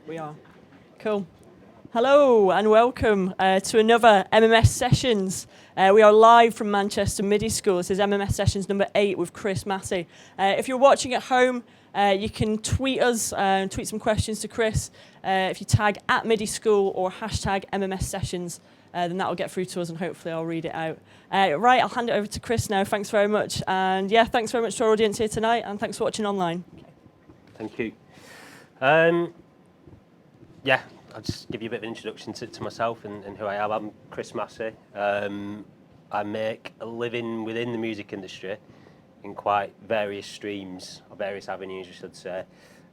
We are. Cool. Hello and welcome to another MMS Sessions. We are live from Manchester MIDI School. This is MMS Sessions number 8 with Chris Massey. If you're watching at home, you can tweet us, tweet some questions to Chris. If you tag at MIDI School or hashtag MMS Sessions, then that will get through to us and hopefully I'll read it out. Right, I'll hand it over to Chris now. Thanks very much. And yeah, thanks very much to our audience here tonight and thanks for watching online. Thank you. Yeah, I'll just give you a bit of an introduction to myself and who I am. I'm Chris Massey. I make a living within the music industry in quite various streams, or various avenues, I should say.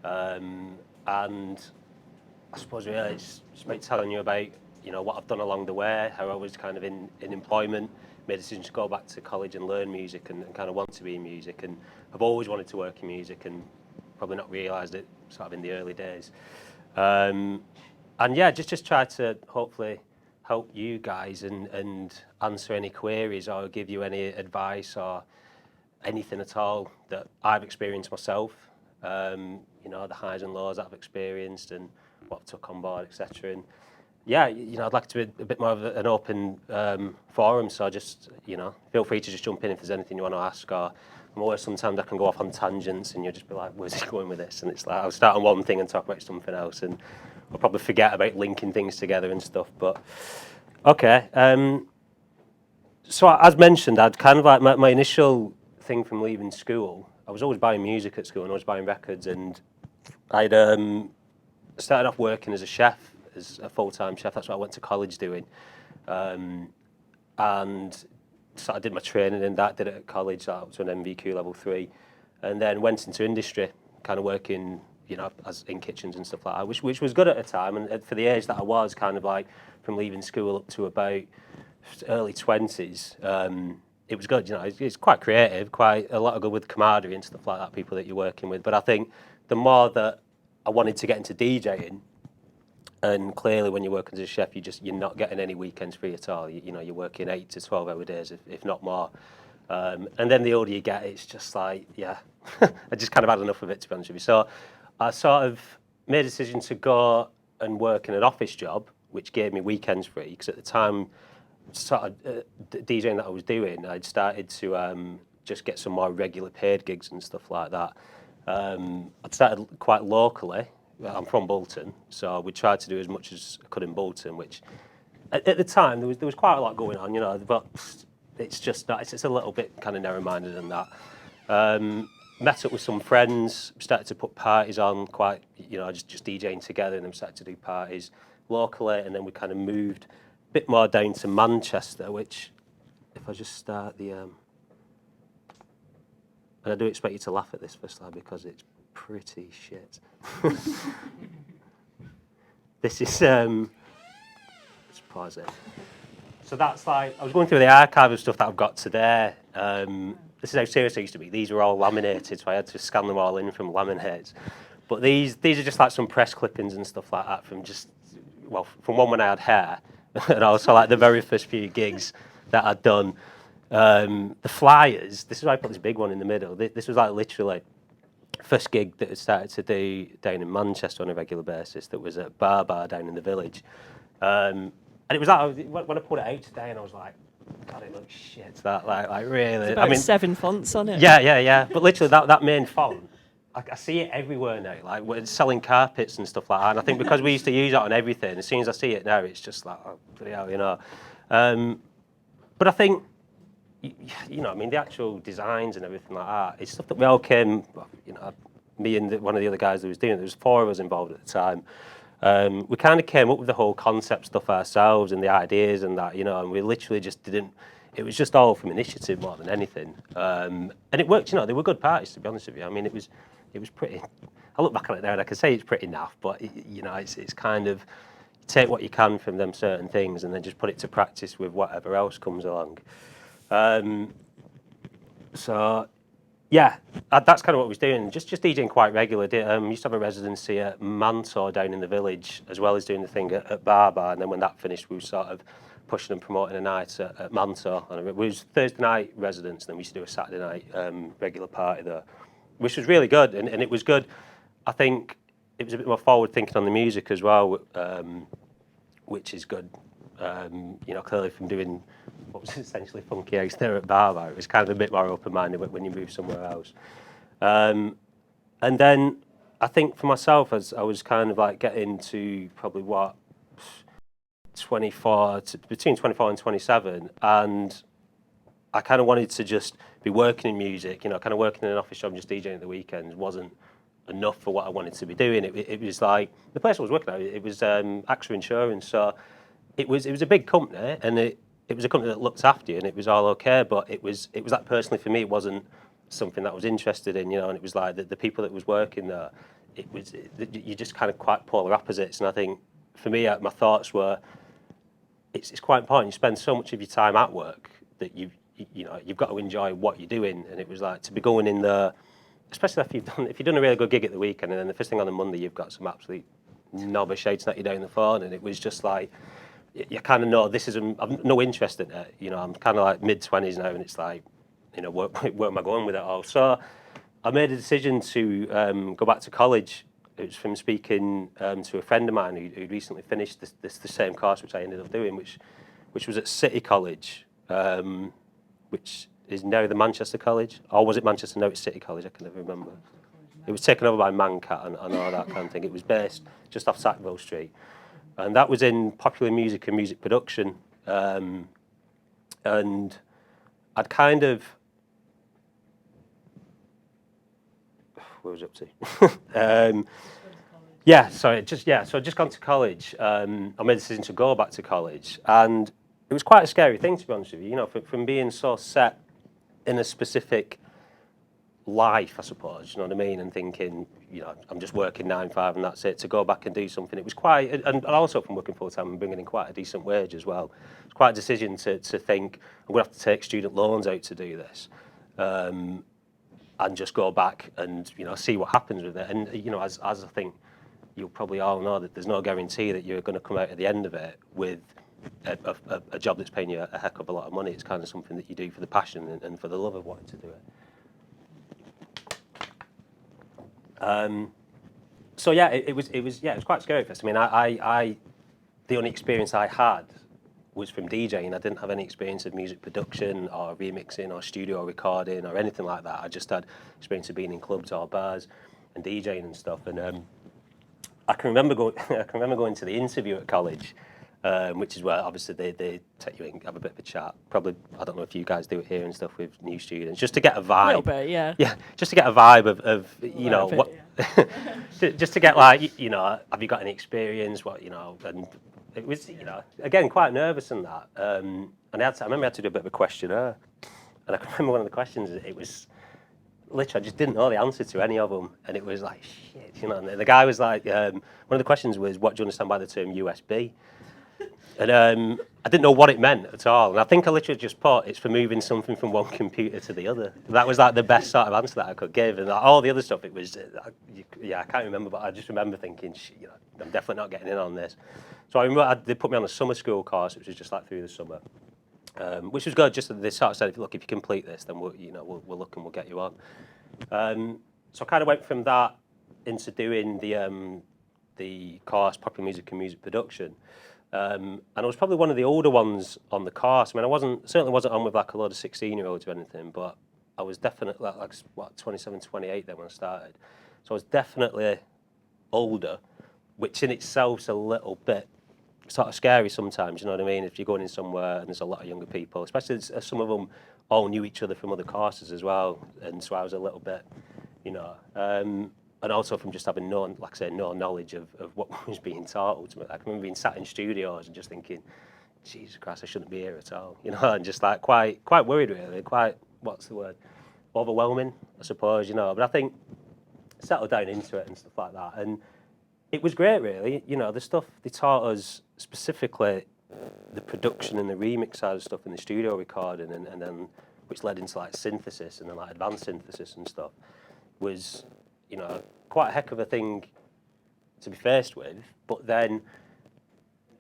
And I suppose really it's about telling you about, you know, what I've done along the way, how I was kind of in employment, made a decision to go back to college and learn music and kind of want to be in music. And I've always wanted to work in music and probably not realised it sort of in the early days. And yeah, just try to hopefully help you guys and answer any queries or give you any advice or anything at all that I've experienced myself. You know, the highs and lows that I've experienced and what I've took on board, etc. And yeah, you know, I'd like to be a bit more of an open forum. So just, you know, feel free to just jump in if there's anything you want to ask. Or I'm always sometimes I can go off on tangents and you'll just be like, where's he going with this? And it's like I'll start on one thing and talk about something else, and I'll probably forget about linking things together and stuff. But okay. So as mentioned, I'd kind of like my initial thing from leaving school. I was always buying music at school and I was buying records, and I'd started off working as a chef, as a full-time chef. That's what I went to college doing, and so I did my training in that. Did it at college, up to an MVQ level 3, and then went into industry, kind of working, you know, as in kitchens and stuff like that, which was good at the time. And for the age that I was, kind of like from leaving school up to about early 20s, it was good. You know, it's quite creative, quite a lot of good with camaraderie and stuff like that, people that you're working with. But I think the more that I wanted to get into DJing, and clearly when you're working as a chef, you're not getting any weekends free at all. You know, you're working 8 to 12-hour days, if not more. And then the older you get, it's just like, yeah, I just kind of had enough of it, to be honest with you. So I sort of made a decision to go and work in an office job, which gave me weekends free, because at the time, sort of DJing that I was doing, I'd started to just get some more regular paid gigs and stuff like that. I'd started quite locally. I'm from Bolton, so we tried to do as much as I could in Bolton, which at the time there was quite a lot going on, you know, but it's just not, it's a little bit kind of narrow-minded than that. Met up with some friends, started to put parties on, quite, you know, just DJing together, and then started to do parties locally, and then we kind of moved a bit more down to Manchester, which, if I just start the, and I do expect you to laugh at this first slide because it's pretty shit. This is, let's pause it. So that's like, I was going through the archive of stuff that I've got today. This is how serious I used to be. These were all laminated, so I had to scan them all in from laminates. But these are just like some press clippings and stuff like that from just, well, from one when I had hair, and also like the very first few gigs that I'd done. The flyers, this is why I put this big one in the middle. This was like literally first gig that I started to do down in Manchester on a regular basis. That was at Bar down in the village. And it was like, when I put it out today, and I was like, God, it looks shit. That like really. It's about 7 fonts on it. Yeah. But literally, that main font, I see it everywhere now. Like we're selling carpets and stuff like that. And I think because we used to use it on everything, as soon as I see it now, it's just like, oh, bloody hell, you know. But I think, you know, I mean, the actual designs and everything like that, it's stuff that we all came, you know, me and one of the other guys that was doing it, there was 4 of us involved at the time. We kind of came up with the whole concept stuff ourselves and the ideas and that, you know, and we literally just didn't, it was just all from initiative more than anything. And it worked, you know, they were good parties, to be honest with you. I mean, it was pretty, I look back on it now and I can say it's pretty naff, but, you know, it's kind of, take what you can from them certain things and then just put it to practice with whatever else comes along. So, yeah, that's kind of what we was doing. Just DJing quite regularly. Used to have a residency at Mantor down in the village, as well as doing the thing at Bar. And then when that finished, we were sort of pushing and promoting a night at Mantor. And it was Thursday night residence, and then we used to do a Saturday night regular party there, which was really good. And it was good. I think it was a bit more forward thinking on the music as well, which is good. You know, clearly from doing what was essentially funky eggs there at Barbar, it was kind of a bit more open-minded when you move somewhere else. And then I think for myself, as I was kind of like getting to probably what, 24, between 24 and 27, and I kind of wanted to just be working in music, you know, kind of working in an office job, just DJing at the weekends wasn't enough for what I wanted to be doing. It was like, the place I was working at, it was AXA Insurance, so it was a big company, and it was a company that looked after you, and it was all okay, but it was like personally for me, it wasn't something that I was interested in, you know, and it was like the people that was working there, you just kind of quite polar opposites, and I think for me, my thoughts were, it's quite important. You spend so much of your time at work that you've got to enjoy what you're doing, and it was like to be going in there, especially if you've done a really good gig at the weekend, and then the first thing on the Monday you've got some absolute knobber shades that you do on the phone, and it was just like you kind of know I've no interest in it. You know, I'm kind of like mid-20s now, and it's like, you know, where am I going with it all? So I made a decision to go back to college. It was from speaking to a friend of mine who recently finished the same course which I ended up doing, which was at City College, which is now the Manchester College, or was it Manchester? No, it's City College. I can never remember. It was taken over by Mancat and all that kind of thing. It was based just off Sackville Street, and that was in popular music and music production. And I'd kind of, where was I up to? So I'd just gone to college. I made the decision to go back to college, and it was quite a scary thing, to be honest with you. You know, from being so set in a specific life, I suppose, you know what I mean, and thinking, you know, I'm just working 9-5 and that's it, to go back and do something. It was quite, and also from working full time and bringing in quite a decent wage as well. It's quite a decision to think, I'm going to have to take student loans out to do this. And just go back and, you know, see what happens with it. And, you know, as I think you'll probably all know, that there's no guarantee that you're going to come out at the end of it with a job that's paying you a heck of a lot of money. It's kind of something that you do for the passion and for the love of wanting to do it. So yeah, it was quite scary first. I mean, I the only experience I had was from DJing. I didn't have any experience of music production or remixing or studio recording or anything like that. I just had experience of being in clubs or bars and DJing and stuff. And I can remember going to the interview at college, which is where obviously they take you in, have a bit of a chat. Probably, I don't know if you guys do it here and stuff with new students, just to get a vibe. A little bit, yeah. Yeah, just to get a vibe of you know, what, just to get like, you know, have you got any experience? What, you know, and it was, you know, again, quite nervous and that. And I remember I had to do a bit of a questionnaire, and I can remember one of the questions. It was literally, I just didn't know the answer to any of them, and it was like, shit, you know. And the guy was like, one of the questions was, what do you understand by the term USB? And I didn't know what it meant at all. And I think I literally just put, it's for moving something from one computer to the other. That was like the best sort of answer that I could give. And like, all the other stuff, it was, I can't remember, but I just remember thinking, you know, I'm definitely not getting in on this. So I remember they put me on a summer school course, which was just like through the summer, which was good. Just that they sort of said, look, if you complete this, then we'll look and we'll get you on. So I kind of went from that into doing the course, popular music and music production. And I was probably one of the older ones on the course. I mean, certainly wasn't on with like a load of 16-year-olds or anything, but I was definitely like 27, 28 then when I started. So I was definitely older, which in itself is a little bit sort of scary sometimes, you know what I mean? If you're going in somewhere and there's a lot of younger people, especially as some of them all knew each other from other courses as well. And so I was a little bit, you know, and also from just having no knowledge of what was being taught ultimately. I can remember being sat in studios and just thinking, Jesus Christ, I shouldn't be here at all, you know, and just like quite worried really, quite, what's the word, overwhelming, I suppose, you know. But I think settled down into it and stuff like that, and it was great really, you know, the stuff they taught us, specifically the production and the remix side of stuff in the studio recording, and then which led into like synthesis and then like advanced synthesis and stuff, was, you know, quite a heck of a thing to be faced with. But then,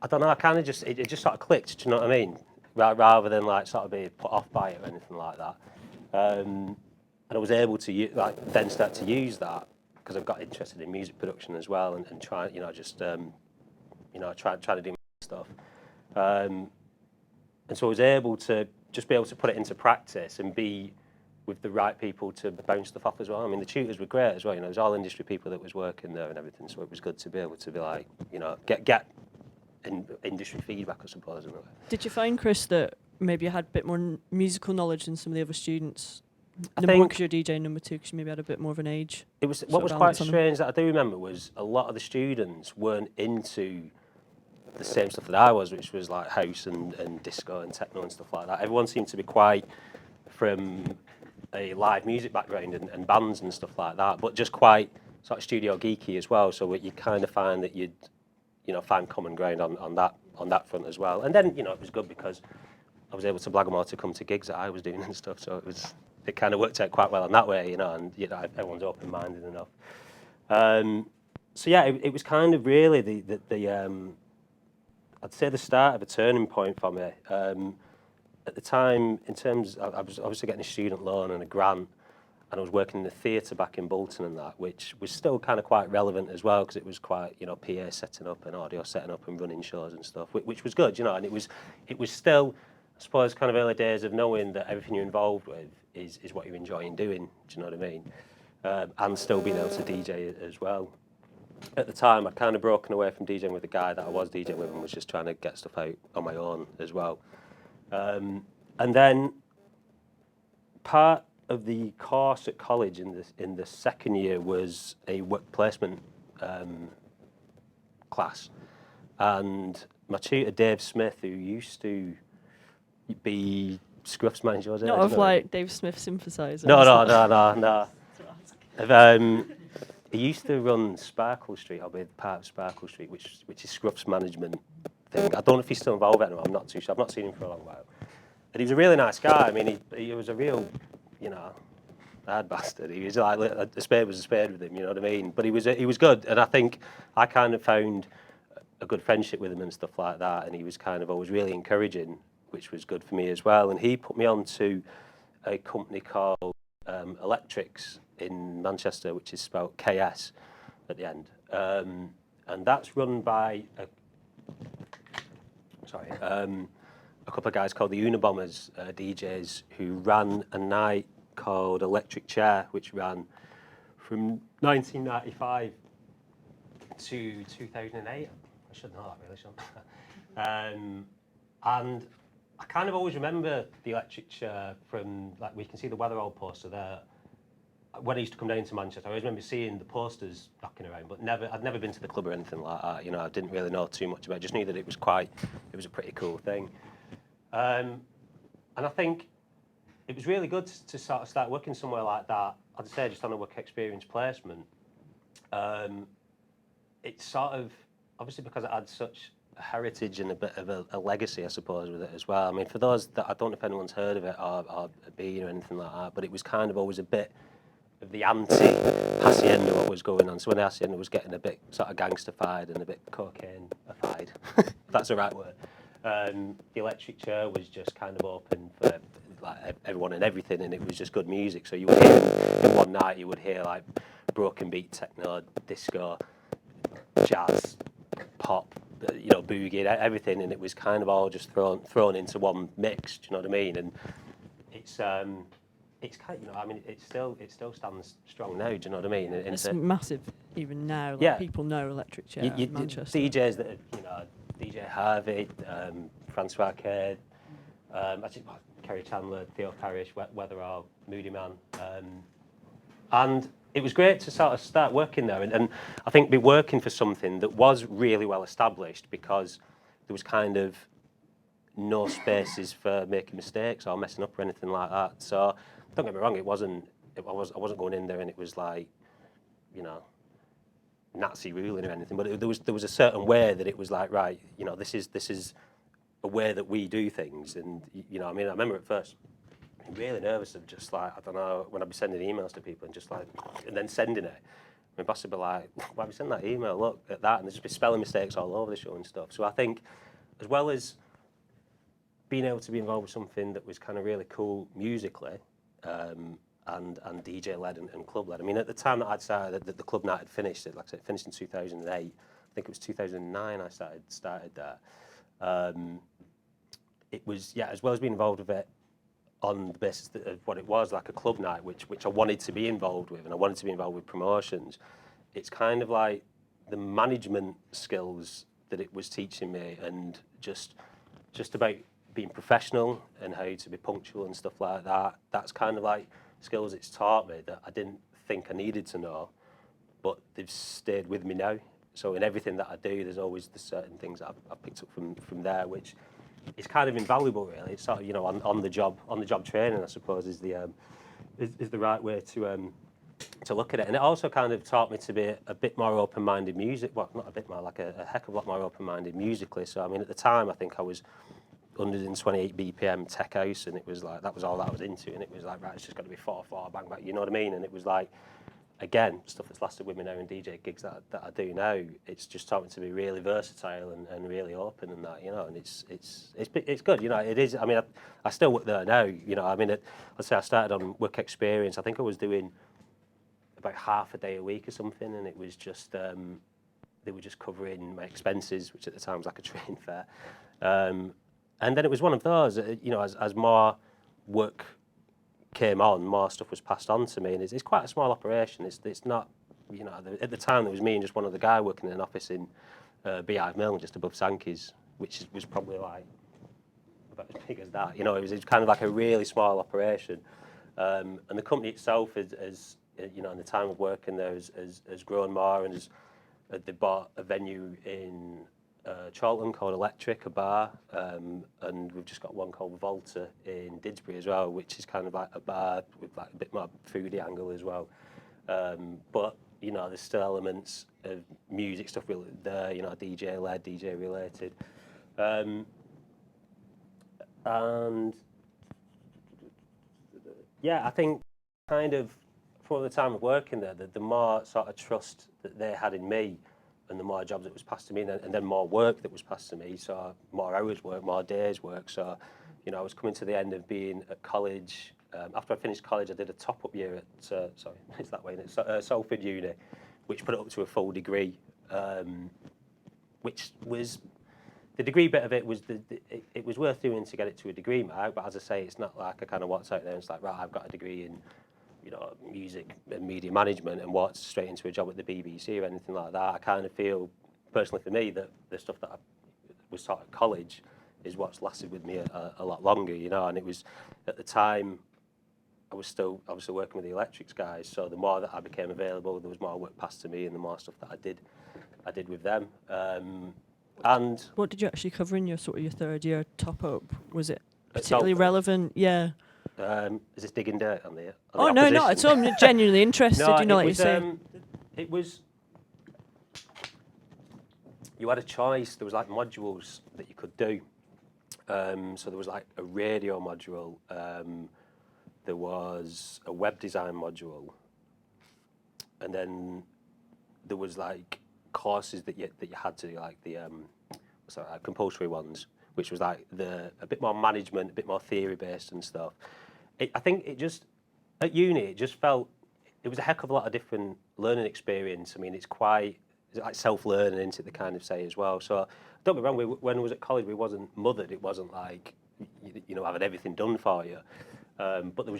I don't know, I kind of just, it just sort of clicked, do you know what I mean? Rather than like sort of be put off by it or anything like that. And I was able to then start to use that because I've got interested in music production as well, and trying, just trying to do stuff. And so I was able to just be able to put it into practice and be with the right people to bounce stuff off as well. I mean, the tutors were great as well. There's all industry people that was working there and everything, so it was good to be able to be like, get industry feedback, I suppose. In a way. Did you find, Chris, that maybe you had a bit more musical knowledge than some of the other students? I Number one, think because you're DJ. Number two, because you maybe had a bit more of an age. it was what was quite strange that I do remember was a lot of the students weren't into the same stuff that I was, which was like house and disco and techno and stuff like that. Everyone seemed to be quite from a live music background and bands and stuff like that, but just quite sort of studio geeky as well. So you kind of find that you'd find common ground on that front as well. And then it was good because I was able to blag them all to come to gigs that I was doing and stuff. So it kind of worked out quite well in that way, and everyone's open-minded enough. So yeah, it was kind of really the I'd say the start of a turning point for me. At the time, in terms, I was obviously getting a student loan and a grant, and I was working in the theatre back in Bolton and that, which was still kind of quite relevant as well, because it was quite, PA setting up and audio setting up and running shows and stuff, which was good, and it was still, I suppose, kind of early days of knowing that everything you're involved with is what you're enjoying doing, do you know what I mean? And still being able to DJ as well. At the time, I'd kind of broken away from DJing with the guy that I was DJing with and was just trying to get stuff out on my own as well. And then part of the course at college in the second year was a work placement class. And my tutor, Dave Smith, who used to be Scruff's manager, was it? Not of like Dave Smith synthesizer. No. He used to run Sparkle Street, or be part of Sparkle Street, which is Scruff's management thing. I don't know if he's still involved anymore. I'm not too sure. I've not seen him for a long while. And he was a really nice guy. I mean, he was a real, hard bastard. He was like a spade was a spade with him. You know what I mean? But he was good, and I think I kind of found a good friendship with him and stuff like that. And he was kind of always really encouraging, which was good for me as well. And he put me on to a company called Electrics in Manchester, which is spelled KS at the end, and that's run by a couple of guys called the Unabombers, DJs, who ran a night called Electric Chair, which ran from 1995 to 2008. I should know that really, shouldn't I? And I kind of always remember the Electric Chair from, like, we can see the Weatherall poster there. When I used to come down to Manchester, I always remember seeing the posters knocking around, but I'd never been to the club or anything like that. I didn't really know too much about it. I just knew that it was a pretty cool thing. And I think it was really good to sort of start working somewhere like that. I'd say just on a work experience placement. It's sort of, obviously because it had such a heritage and a bit of a legacy, I suppose, with it as well. I mean, for those that, I don't know if anyone's heard of it or been or anything like that, but it was kind of always a bit of the anti-Hacienda what was going on. So when Hacienda was getting a bit sort of gangsterfied and a bit cocaine-ified, if that's the right word, the Electric Chair was just kind of open for like everyone and everything, and it was just good music. So you would hear in one night, you would hear like broken beat, techno, disco, jazz, pop, boogie, everything, and it was kind of all just thrown into one mix. Do you know what I mean? And it's kind of, I mean, it still stands strong now. Do you know what I mean? It's massive even now. Like, yeah. People know Electric Chair in Manchester. DJs that are, DJ Harvey, Francois Arcade, actually Kerry Chandler, Theo Parrish, Weatherall, Moody Man, and it was great to sort of start working there, and I think be working for something that was really well established, because there was kind of no spaces for making mistakes or messing up or anything like that. So don't get me wrong, I wasn't going in there and it was like, Nazi ruling or anything, but there was a certain way that it was like, right, this is a way that we do things. And I mean, I remember at first being really nervous of just like, I don't know, when I'd be sending emails to people and then sending it, my boss would be like, why have you sent that email? Look at that, and there's just be spelling mistakes all over the show and stuff. So I think, as well as being able to be involved with something that was kind of really cool musically, I and DJ led and club led. I mean, at the time that I'd started, the club night had finished. Like I said, it finished in 2008. I think it was 2009 I started there. It was, yeah, as well as being involved with it on the basis of what it was, like a club night, which I wanted to be involved with, and I wanted to be involved with promotions. It's kind of like the management skills that it was teaching me, and just about being professional and how to be punctual and stuff like that. That's kind of like skills it's taught me that I didn't think I needed to know, but they've stayed with me now. So in everything that I do, there's always the certain things that I've picked up from there, which is kind of invaluable, really. It's sort of, you know, on the job training, I suppose, is the right way to look at it. And it also kind of taught me to be a bit more open-minded music. Well, not a bit more, like a heck of a lot more open-minded musically. So I mean, at the time, I think I was 128 BPM tech house, and it was like that was all that I was into, and it was like, right, it's just got to be 4/4 bang bang, you know what I mean? And it was like, again, stuff that's lasted with me now in DJ gigs that I do now. It's just taught me to be really versatile and really open and that, you know. And it's good, you know. It is. I mean, I still work there now, you know. I mean, let's say I started on work experience. I think I was doing about half a day a week or something, and it was just they were just covering my expenses, which at the time was like a train fare. And then it was one of those, you know, as more work came on, more stuff was passed on to me, and it's quite a small operation. It's not, you know, at the time there was me and just one other guy working in an office in Beehive Mill, just above Sankey's, which was probably like about as big as that. You know, it was kind of like a really small operation, and the company itself is you know, in the time of working there has grown more, and they bought a venue in Charlton called Electric, a bar, and we've just got one called Volta in Didsbury as well, which is kind of like a bar with like a bit more foodie angle as well. But you know, there's still elements of music stuff there, you know, DJ led, DJ related, and yeah, I think kind of for the time of working there, the more sort of trust that they had in me, and the more jobs that was passed to me, and then more work that was passed to me, so more hours work, more days work. So, you know, I was coming to the end of being at college. After I finished college, I did a top-up year at, sorry, it's that way, Salford Uni, which put it up to a full degree, which was, the degree bit of it was, it was worth doing to get it to a degree mark, but as I say, it's not like I kind of walked out there and it's like, right, I've got a degree in, you know, music and media management and walked straight into a job at the BBC or anything like that. I kind of feel, personally for me, that the stuff that I was taught at college is what's lasted with me a lot longer, you know. And it was, at the time, I was still obviously working with the electrics guys, so the more that I became available, there was more work passed to me, and the more stuff that I did with them. And what did you actually cover in your sort of your third year top up? Was it At particularly Salford? relevant? Yeah. Is this digging dirt on the Oh no, not at all. I'm genuinely interested. No, you know, it like was, you say. it was, you had a choice. There was like modules that you could do. So there was like a radio module. There was a web design module, and then there was like courses that you had to, like the compulsory ones, which was like a bit more management, a bit more theory based and stuff. I think it just, at uni, it just felt, it was a heck of a lot of different learning experience. I mean, it's like self-learning, isn't it, they kind of say as well. So don't get me wrong, when I was at college, we wasn't mothered. It wasn't like, you know, having everything done for you. But there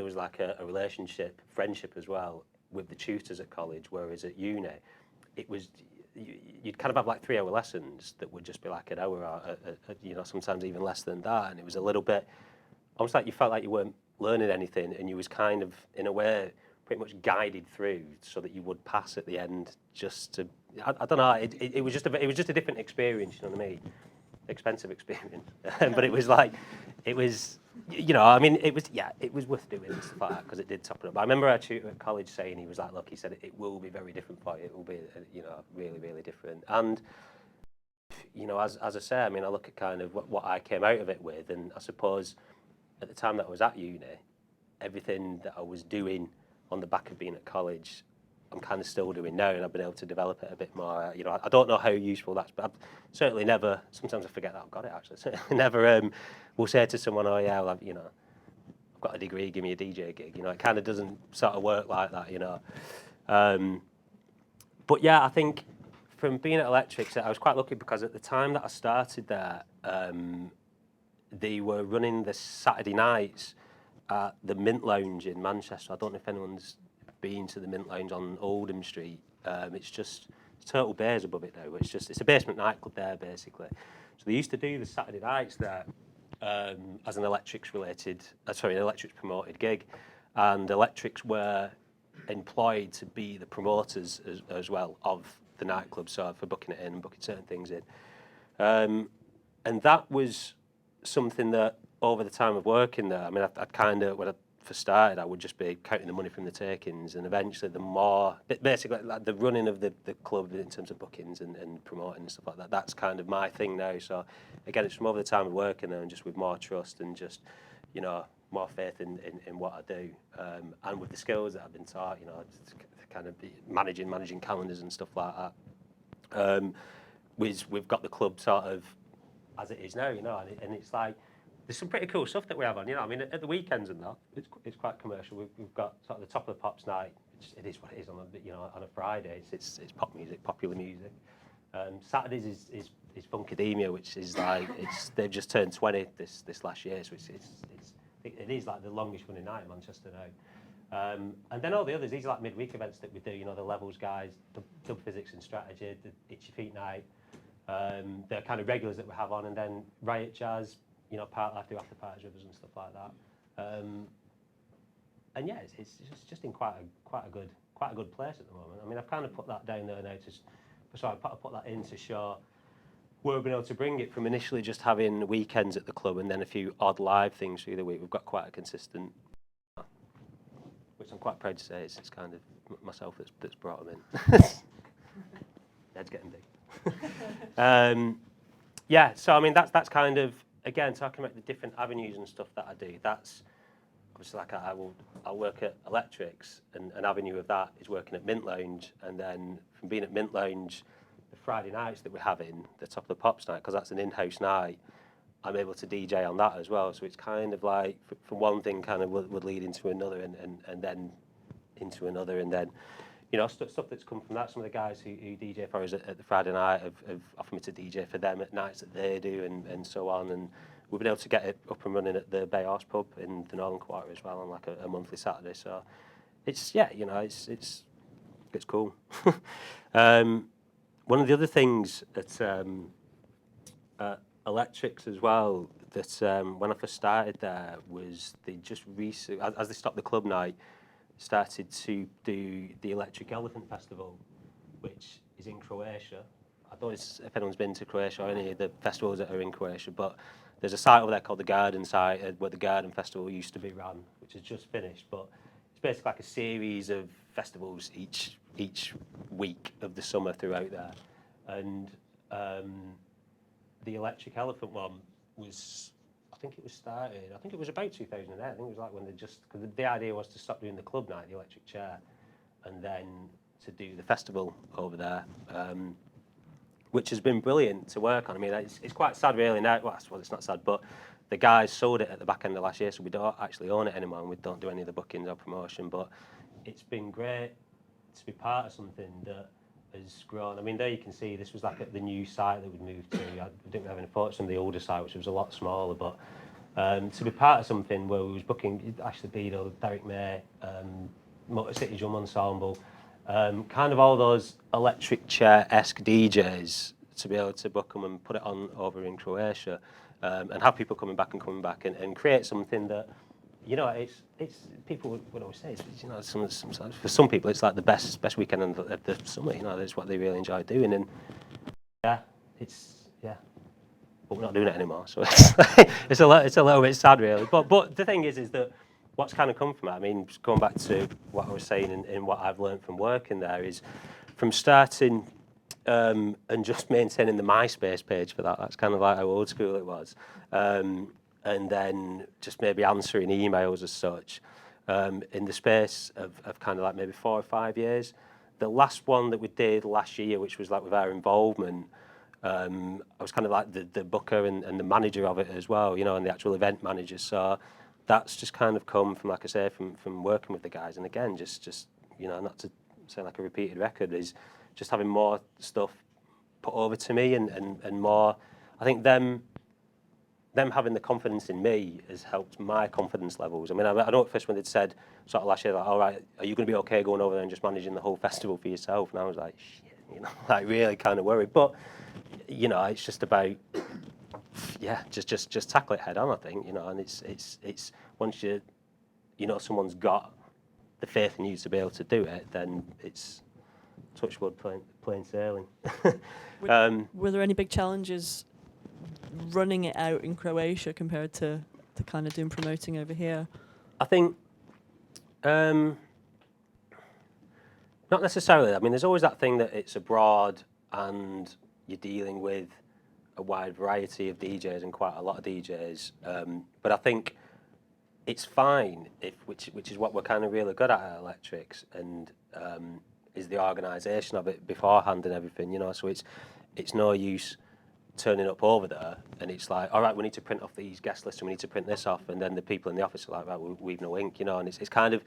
was like a relationship, friendship as well with the tutors at college, whereas at uni, it was, you'd kind of have like 3-hour lessons that would just be like an hour, or you know, sometimes even less than that. And it was a little bit, almost like you felt like you weren't learning anything, and you was kind of, in a way, pretty much guided through so that you would pass at the end. Just to, I don't know, it was just a different experience, you know what I mean? Expensive experience, but it was like, it was, you know, I mean, it was worth doing and stuff like that, because it did top it up. But I remember our tutor at college saying, he was like, look, he said, it will be very different for you. It will be, you know, really, really different. And, you know, as I say, I mean, I look at kind of what I came out of it with, and I suppose at the time that I was at uni, everything that I was doing on the back of being at college, I'm kind of still doing now, and I've been able to develop it a bit more. You know, I don't know how useful that's, but I've certainly never, sometimes I forget that I've got it actually, certainly never will say to someone, oh yeah, well, I've got a degree, give me a DJ gig. You know, it kind of doesn't sort of work like that. You know, but yeah, I think from being at Electrics, I was quite lucky because at the time that I started there, they were running the Saturday nights at the Mint Lounge in Manchester. I don't know if anyone's been to the Mint Lounge on Oldham Street. It's Turtle Bay's above it now. It's a basement nightclub there, basically. So they used to do the Saturday nights there as an Electrics promoted gig, and Electrics were employed to be the promoters as well of the nightclub, so for booking it in and booking certain things in. And that was something that over the time of working there, I mean, I'd kind of, when I first started, I would just be counting the money from the takings, and eventually basically like the running of the club in terms of bookings and promoting and stuff like that, that's kind of my thing now. So again, it's from over the time of working there and just with more trust and just, you know, more faith in what I do, and with the skills that I've been taught, you know, kind of managing calendars and stuff like that. We've got the club sort of as it is now, you know, and it's like there's some pretty cool stuff that we have on, you know. I mean, at the weekends and that, it's quite commercial. We've got sort of the Top of the Pops night. It is what it is on a Friday. It's pop music, popular music. Saturdays is Funkademia, which is like they've just turned 20 this last year, so it is like the longest running night in Manchester now. And then all the others, these are like midweek events that we do, you know, the Levels guys, the Dub Physics and Strategy, the Itchy Feet night, the kind of regulars that we have on, and then Riot Jazz, you know, Parklife do after parties with us and stuff like that. And yeah, it's just in quite a good place at the moment. I mean, I've kind of put that down there now I put that in to show where we've been able to bring it from initially just having weekends at the club and then a few odd live things through the week. We've got quite a consistent, which I'm quite proud to say it's kind of myself that's brought them in. Head's getting big. Yeah, so I mean that's kind of, again, talking about the different avenues and stuff that I do. That's obviously like I'll work at Electrics, and an avenue of that is working at Mint Lounge, and then from being at Mint Lounge, the Friday nights that we're having, the Top of the Pops night, because that's an in-house night, I'm able to DJ on that as well. So it's kind of like from one thing kind of would lead into another, and then into another, and then, you know, stuff that's come from that. Some of the guys who DJ for us at the Friday night have offered me to DJ for them at nights that they do, and so on. And we've been able to get it up and running at the Bay Horse pub in the Northern Quarter as well on like a monthly Saturday. So it's, yeah, you know, it's cool. One of the other things at Electrics as well that when I first started there was they just recently, as they stopped the club night, started to do the Electric Elephant Festival, which is in Croatia. I don't know if anyone's been to Croatia or any of the festivals that are in Croatia, but there's a site over there called the Garden site where the Garden Festival used to be run, which has just finished. But it's basically like a series of festivals each week of the summer throughout there. And the Electric Elephant one was, I think it was about 2008. I think it was like when because the idea was to stop doing the club night, the Electric Chair, and then to do the festival over there, which has been brilliant to work on. I mean, it's quite sad really now. Well, it's not sad, but the guys sold it at the back end of last year, so we don't actually own it anymore, and we don't do any of the bookings or promotion. But it's been great to be part of something that has grown. I mean, there you can see this was like at the new site that we'd moved to. I didn't have any photos from the older site, which was a lot smaller, but to be part of something where we was booking Ashley Beadle, Derek May, Motor City Drum Ensemble, kind of all those Electric Chair-esque DJs, to be able to book them and put it on over in Croatia, and have people coming back and create something that, you know, it's people would always say, you know, for some people it's like the best weekend of the summer. You know, that's what they really enjoy doing, and yeah, but we're not doing it anymore, so it's a little bit sad really. But the thing is that what's kind of come from it, I mean, just going back to what I was saying and what I've learned from working there is from starting and just maintaining the MySpace page for that. That's kind of like how old school it was. And then just maybe answering emails as such, in the space of kind of like maybe 4 or 5 years. The last one that we did last year, which was like with our involvement, I was kind of like the booker and the manager of it as well, you know, and the actual event manager. So that's just kind of come from, like I say, from working with the guys. And again, just you know, not to say like a repeated record, is just having more stuff put over to me and more. I think them having the confidence in me has helped my confidence levels. I mean, I know at first when they'd said sort of last year, like, all right, are you going to be okay going over there and just managing the whole festival for yourself? And I was like, shit, you know, like really kind of worried. But you know, it's just about, yeah, just tackle it head on, I think, you know. And it's once you know someone's got the faith in you to be able to do it, then it's touch wood, plain sailing. Were there any big challenges running it out in Croatia compared to kind of doing promoting over here? I think not necessarily. I mean, there's always that thing that it's abroad and you're dealing with a wide variety of DJs and quite a lot of DJs. But I think it's fine which is what we're kind of really good at Electrics, and is the organisation of it beforehand and everything, you know. So it's no use turning up over there and it's like, all right, we need to print off these guest lists and we need to print this off, and then the people in the office are like, right, we've no ink, you know. And it's kind of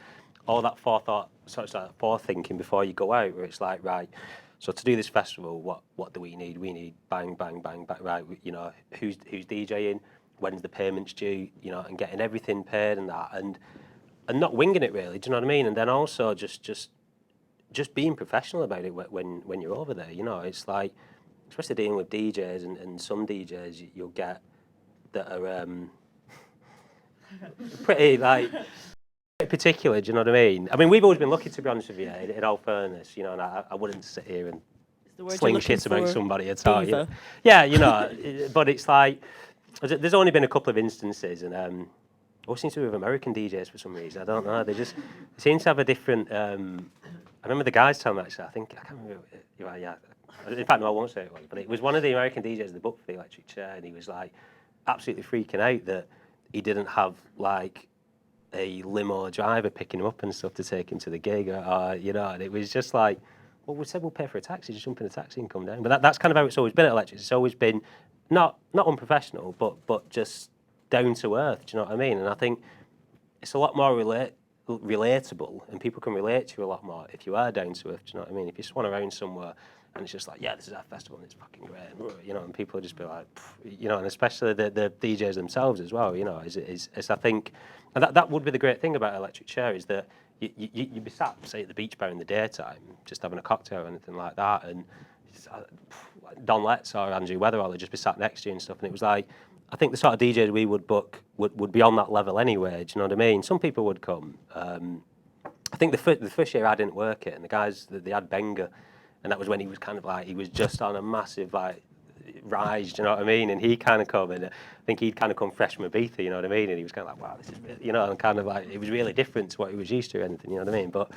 all that forethinking before you go out, where it's like, right, so to do this festival, what do we need? We need bang, bang, bang, bang, right, you know, who's DJing, when's the payments due, you know, and getting everything paid and that, and not winging it really, do you know what I mean? And then also just being professional about it when you're over there, you know. It's like, especially dealing with DJs and some DJs you'll get that are pretty like particular, do you know what I mean? I mean, we've always been lucky, to be honest with you, in all fairness, you know, and I wouldn't sit here and sling shit about somebody at all. You know? Yeah, you know, but it's like, there's only been a couple of instances, and it always seems to be with American DJs for some reason. I don't know, they seem to have a different, I remember the guys telling me, actually, I can't remember, yeah, in fact, no, I won't say it was, but it was one of the American DJs that booked for the electric chair, and he was like absolutely freaking out that he didn't have like a limo driver picking him up and stuff to take him to the gig, or you know. And it was just like, well, we said we'll pay for a taxi, just jump in a taxi and come down. But that's kind of how it's always been at electric. It's always been not unprofessional, but just down to earth. Do you know what I mean? And I think it's a lot more relatable, and people can relate to you a lot more if you are down to earth. Do you know what I mean? If you just want around somewhere and it's just like, yeah, this is our festival and it's fucking great, and, you know, and people just be like, you know, and especially the DJs themselves as well, you know, is I think, and that would be the great thing about Electric Chair, is that you'd be sat, say, at the beach bar in the daytime, just having a cocktail or anything like that, and Don Letts or Andrew Weatherall would just be sat next to you and stuff, and it was like, I think the sort of DJs we would book would be on that level anyway, do you know what I mean? Some people would come. I think the first year I didn't work it, and the guys, they had Benga, and that was when he was kind of like, he was just on a massive like rise, do you know what I mean? And he kind of come, and I think he'd kind of come fresh from Ibiza, you know what I mean? And he was kind of like, wow, this is really, you know, and kind of like, it was really different to what he was used to or anything, you know what I mean? But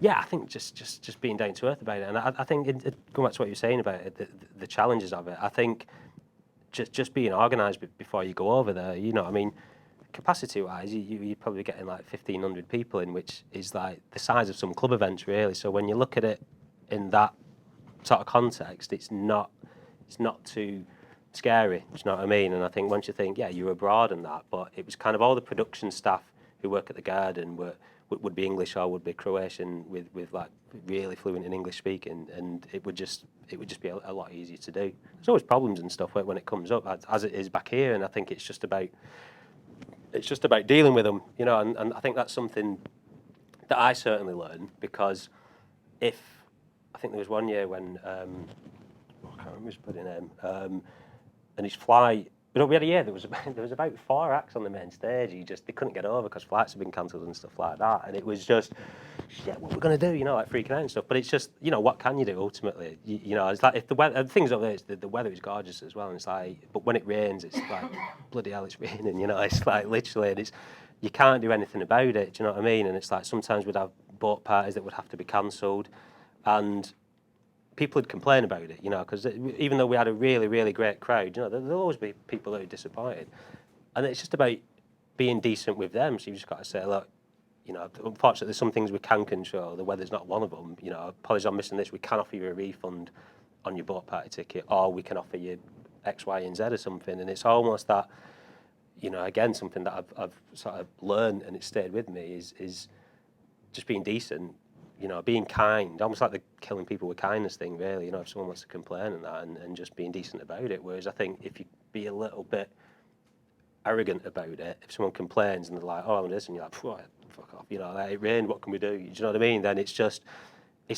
yeah, I think just being down to earth about it. And I think, going back to what you're saying about it, the challenges of it, I think just being organised before you go over there, you know, I mean, capacity-wise, you're probably getting like 1,500 people in, which is like the size of some club events, really. So when you look at it in that sort of context, it's not too scary. Do you know what I mean? And I think once you think, yeah, you're abroad and that, but it was kind of all the production staff who work at the Garden would be English or would be Croatian with like really fluent in English speaking, and it would just be a lot easier to do. There's always problems and stuff when it comes up, as it is back here, and I think it's just about dealing with them, you know, and I think that's something that I certainly learned, because I think there was one year when, I can't remember his bloody name, and his flight, you know, we had a year, there was about 4 acts on the main stage, they couldn't get over because flights had been cancelled and stuff like that, and it was just, shit, what we're going to do, you know, like freaking out and stuff, but it's just, you know, what can you do ultimately? You know, it's like, if the weather, the things up there, the weather is gorgeous as well, and it's like, but when it rains, it's like, bloody hell, it's raining, you know, it's like, literally, and you can't do anything about it, do you know what I mean? And it's like, sometimes we'd have boat parties that would have to be cancelled, and people would complain about it, you know, because even though we had a really, really great crowd, you know, there'll always be people that are disappointed. And it's just about being decent with them. So you've just got to say, look, you know, unfortunately, there's some things we can control. The weather's not one of them. You know, apologies, I'm missing this. We can offer you a refund on your boat party ticket, or we can offer you X, Y, and Z or something. And it's almost that, you know, again, something that I've sort of learned and it stayed with me is just being decent, you know, being kind, almost like the killing people with kindness thing, really. You know, if someone wants to complain and that, and just being decent about it. Whereas I think if you be a little bit arrogant about it, if someone complains and they're like, oh, I'm this, and you're like, fuck off, you know, like, it rained, what can we do? Do you know what I mean? Then it's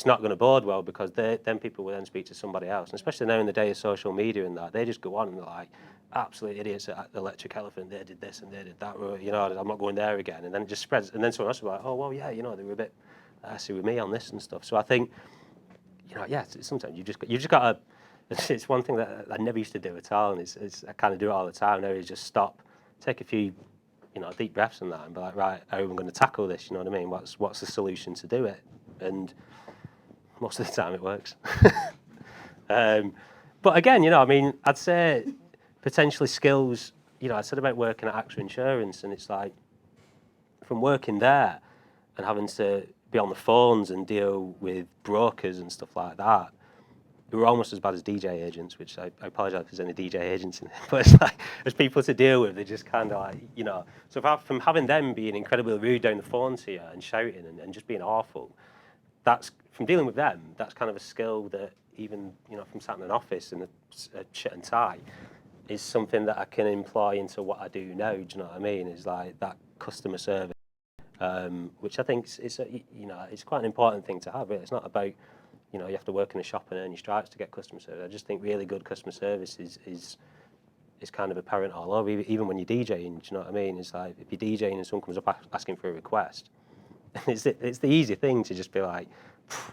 not going to bode well, because then people will then speak to somebody else. And especially now in the day of social media and that, they just go on and they're like, absolute idiots at Electric Elephant, they did this and they did that, you know, I'm not going there again. And then it just spreads. And then someone else will be like, oh, well, yeah, you know, they were a bit arsey with me on this and stuff. So I think, you know, yeah, sometimes you just got to, it's one thing that I never used to do at all, and it's I kind of do it all the time now, is just stop, take a few, you know, deep breaths and that, and be like, right, how am I going to tackle this? You know what I mean? What's the solution to do it? And most of the time it works. But again, you know, I mean, I'd say potentially skills, you know, I said about working at AXA Insurance, and it's like, from working there and having to be on the phones and deal with brokers and stuff like that, who were almost as bad as DJ agents, which I apologise if there's any DJ agents in there, but it's like, as people to deal with, they're just kind of like, you know, so from having them being incredibly rude down the phone to you and shouting and just being awful, that's, from dealing with them, that's kind of a skill that even, you know, from sat in an office in a shirt and tie, is something that I can employ into what I do now. Do you know what I mean? Is like that customer service, which I think is you know, it's quite an important thing to have. Really. It's not about, you know, you have to work in a shop and earn your stripes to get customer service. I just think really good customer service is kind of apparent all over, even when you're DJing. Do you know what I mean? It's like, if you're DJing and someone comes up asking for a request, it's the easy thing to just be like,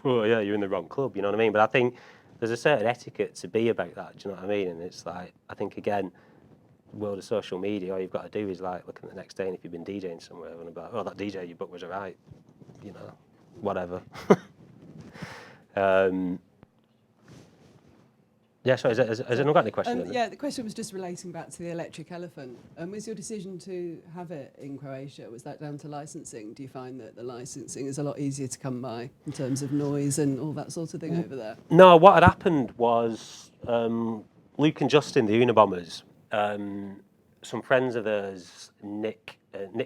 oh yeah, you're in the wrong club, you know what I mean? But I think there's a certain etiquette to be about that, do you know what I mean? And it's like, I think again, world of social media, all you've got to do is like look at the next day, and if you've been DJing somewhere and about, oh, that DJ you booked was alright, you know, whatever. Yeah, so has anyone got any questions? Yeah, the question was just relating back to the Electric Elephant. Was your decision to have it in Croatia, was that down to licensing? Do you find that the licensing is a lot easier to come by in terms of noise and all that sort of thing over there? No, what had happened was Luke and Justin, the Unabombers, some friends of theirs, Nick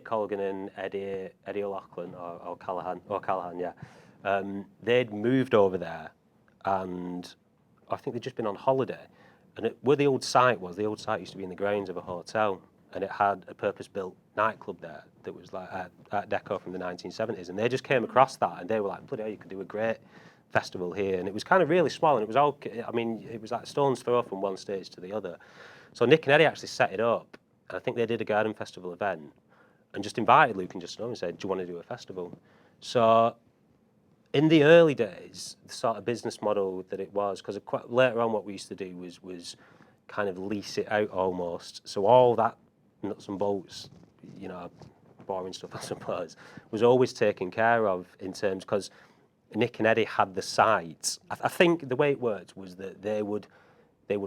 Colgan and Eddie O'Loughlin, or Callahan, yeah, they'd moved over there, and I think they'd just been on holiday, and where the old site used to be in the grounds of a hotel, and it had a purpose-built nightclub there that was like Art Deco from the 1970s, and they just came across that, and they were like, bloody hell, you could do a great festival here. And it was kind of really small, and it was all, I mean, it was like a stone's throw from one stage to the other. So Nick and Eddie actually set it up, and I think they did a garden festival event, and just invited Luke and Justin over and said, do you want to do a festival? So in the early days, the sort of business model that it was, because later on what we used to do was kind of lease it out almost. So all that nuts and bolts, you know, boring stuff I suppose, was always taken care of in terms, because Nick and Eddie had the site. I think the way it worked was that they would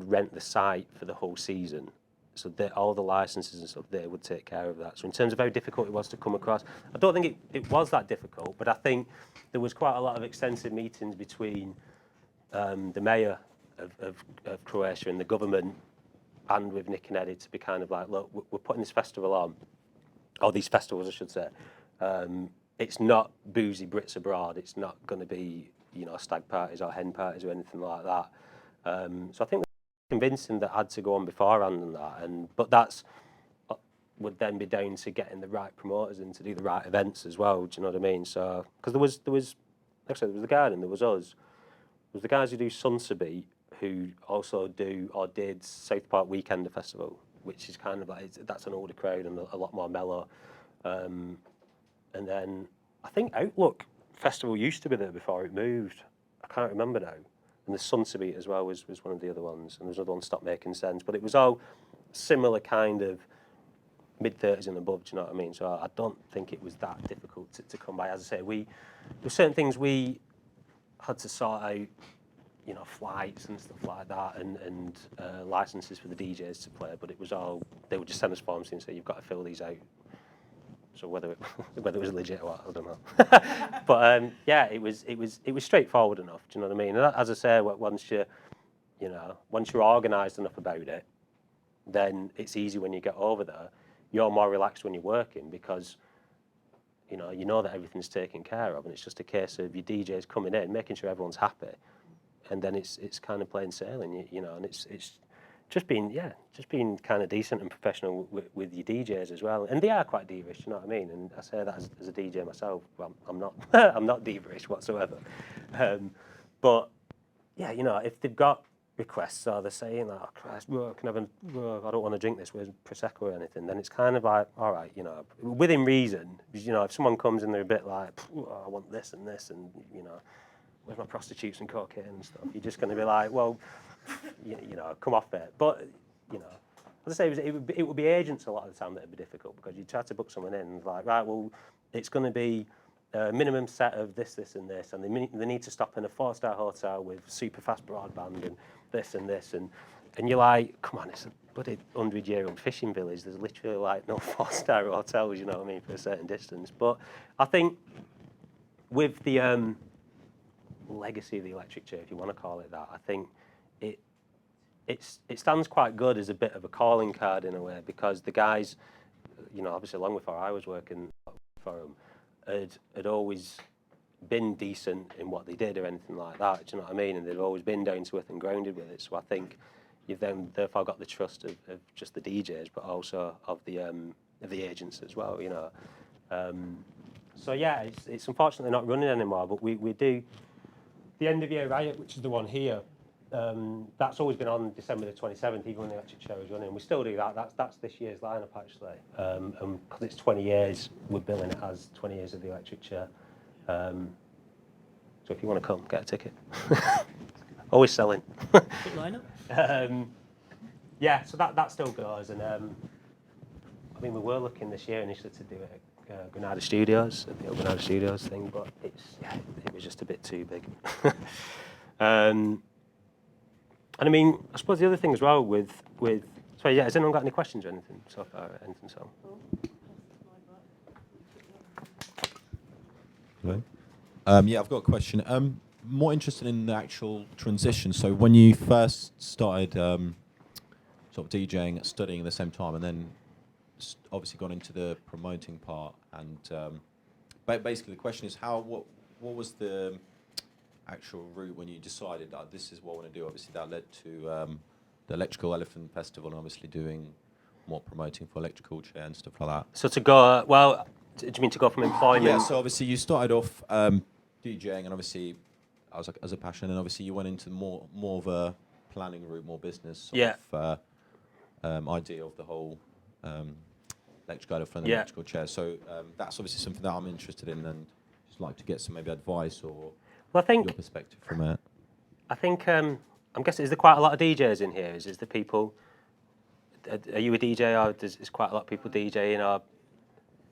rent the site for the whole season. So all the licenses and stuff, they would take care of that. So in terms of how difficult it was to come across, I don't think it was that difficult, but I think there was quite a lot of extensive meetings between the mayor of Croatia and the government, and with Nick and Eddie, to be kind of like, look, we're putting this festival on, or these festivals I should say. It's not boozy Brits abroad. It's not going to be, you know, stag parties or hen parties or anything like that. So I think convincing that had to go on beforehand and that, but that's would then be down to getting the right promoters in to do the right events as well. Do you know what I mean? So because there was actually there was the Garden, there was us, there was the guys who do Sunsabeat, who also do or did South Park Weekender Festival, which is kind of like, that's an older crowd and a lot more mellow. And then I think Outlook Festival used to be there before it moved. I can't remember now. And the Sunsabeat as well was one of the other ones. And there was another one, Stop Making Sense. But it was all similar kind of mid-30s and above, do you know what I mean? So I don't think it was that difficult to come by. As I say, there were certain things we had to sort out, you know, flights and stuff like that, and licenses for the DJs to play. But it was all, they would just send us forms and say, you've got to fill these out. So whether it was legit or what, I don't know. But yeah, it was straightforward enough. Do you know what I mean? And as I say, once you're organised enough about it, then it's easy when you get over there. you're more relaxed when you're working because you know that everything's taken care of, and it's just a case of your DJs coming in, making sure everyone's happy, and then it's kind of plain sailing, you know, and it's just being kind of decent and professional with your DJs as well, and they are quite diva-ish, you know what I mean? And I say that as a DJ myself. Well, I'm not I'm not diva-ish whatsoever, but yeah, you know, if they've got requests or they're saying like, oh Christ, I don't want to drink this with Prosecco or anything, then it's kind of like, all right, you know, within reason, you know, if someone comes and they're a bit like, I want this and this, and you know, where's my prostitutes and cocaine and stuff, you're just going to be like, well, you know, come off it. But you know, as I say, it would be agents a lot of the time that would be difficult, because you try to book someone in and like, right, well, it's going to be a minimum set of this, this and this, and they need to stop in a 4-star hotel with super fast broadband and this and this, and you're like, come on, it's a bloody 100-year-old fishing village. There's literally like no 4-star hotels, you know what I mean, for a certain distance. But I think with the legacy of the electric chair, if you want to call it that, I think it stands quite good as a bit of a calling card in a way, because the guys, you know, obviously long before I was working for them, had always been decent in what they did or anything like that, do you know what I mean? And they've always been down to earth and grounded with it. So I think you've then therefore got the trust of just the DJs, but also of the agents as well, you know. So yeah, it's unfortunately not running anymore, but we do the End of Year Riot, which is the one here. That's always been on December the 27th, even when the electric chair was running. We still do that. That's this year's lineup actually, and because it's 20 years, we're billing it as 20 years of the electric chair. So if you want to come, get a ticket. Always selling. Good lineup. Yeah, so that still goes, and I mean, we were looking this year initially to do it at Granada Studios, at the old Granada Studios thing, but it was just a bit too big. And I mean, I suppose the other thing as well with sorry, yeah, has anyone got any questions or anything so far? Anything so? Hello. Yeah, I've got a question. More interested in the actual transition. So when you first started sort of DJing, studying at the same time, and then obviously gone into the promoting part, and basically the question is what was the actual route when you decided that this is what I want to do? Obviously that led to the Electrical Elephant Festival, and obviously doing more promoting for electrical chair and stuff like that. So to go, well, do you mean to go from employment? Yeah, so obviously you started off DJing, and obviously as a passion, and obviously you went into more of a planning route, more business sort of idea of the whole electrical elephant and electrical chair. So that's obviously something that I'm interested in, and just like to get some maybe advice or your perspective from it. I think I'm guessing, is there quite a lot of DJs in here? Is there people? Are you a DJ, or is quite a lot of people DJing, or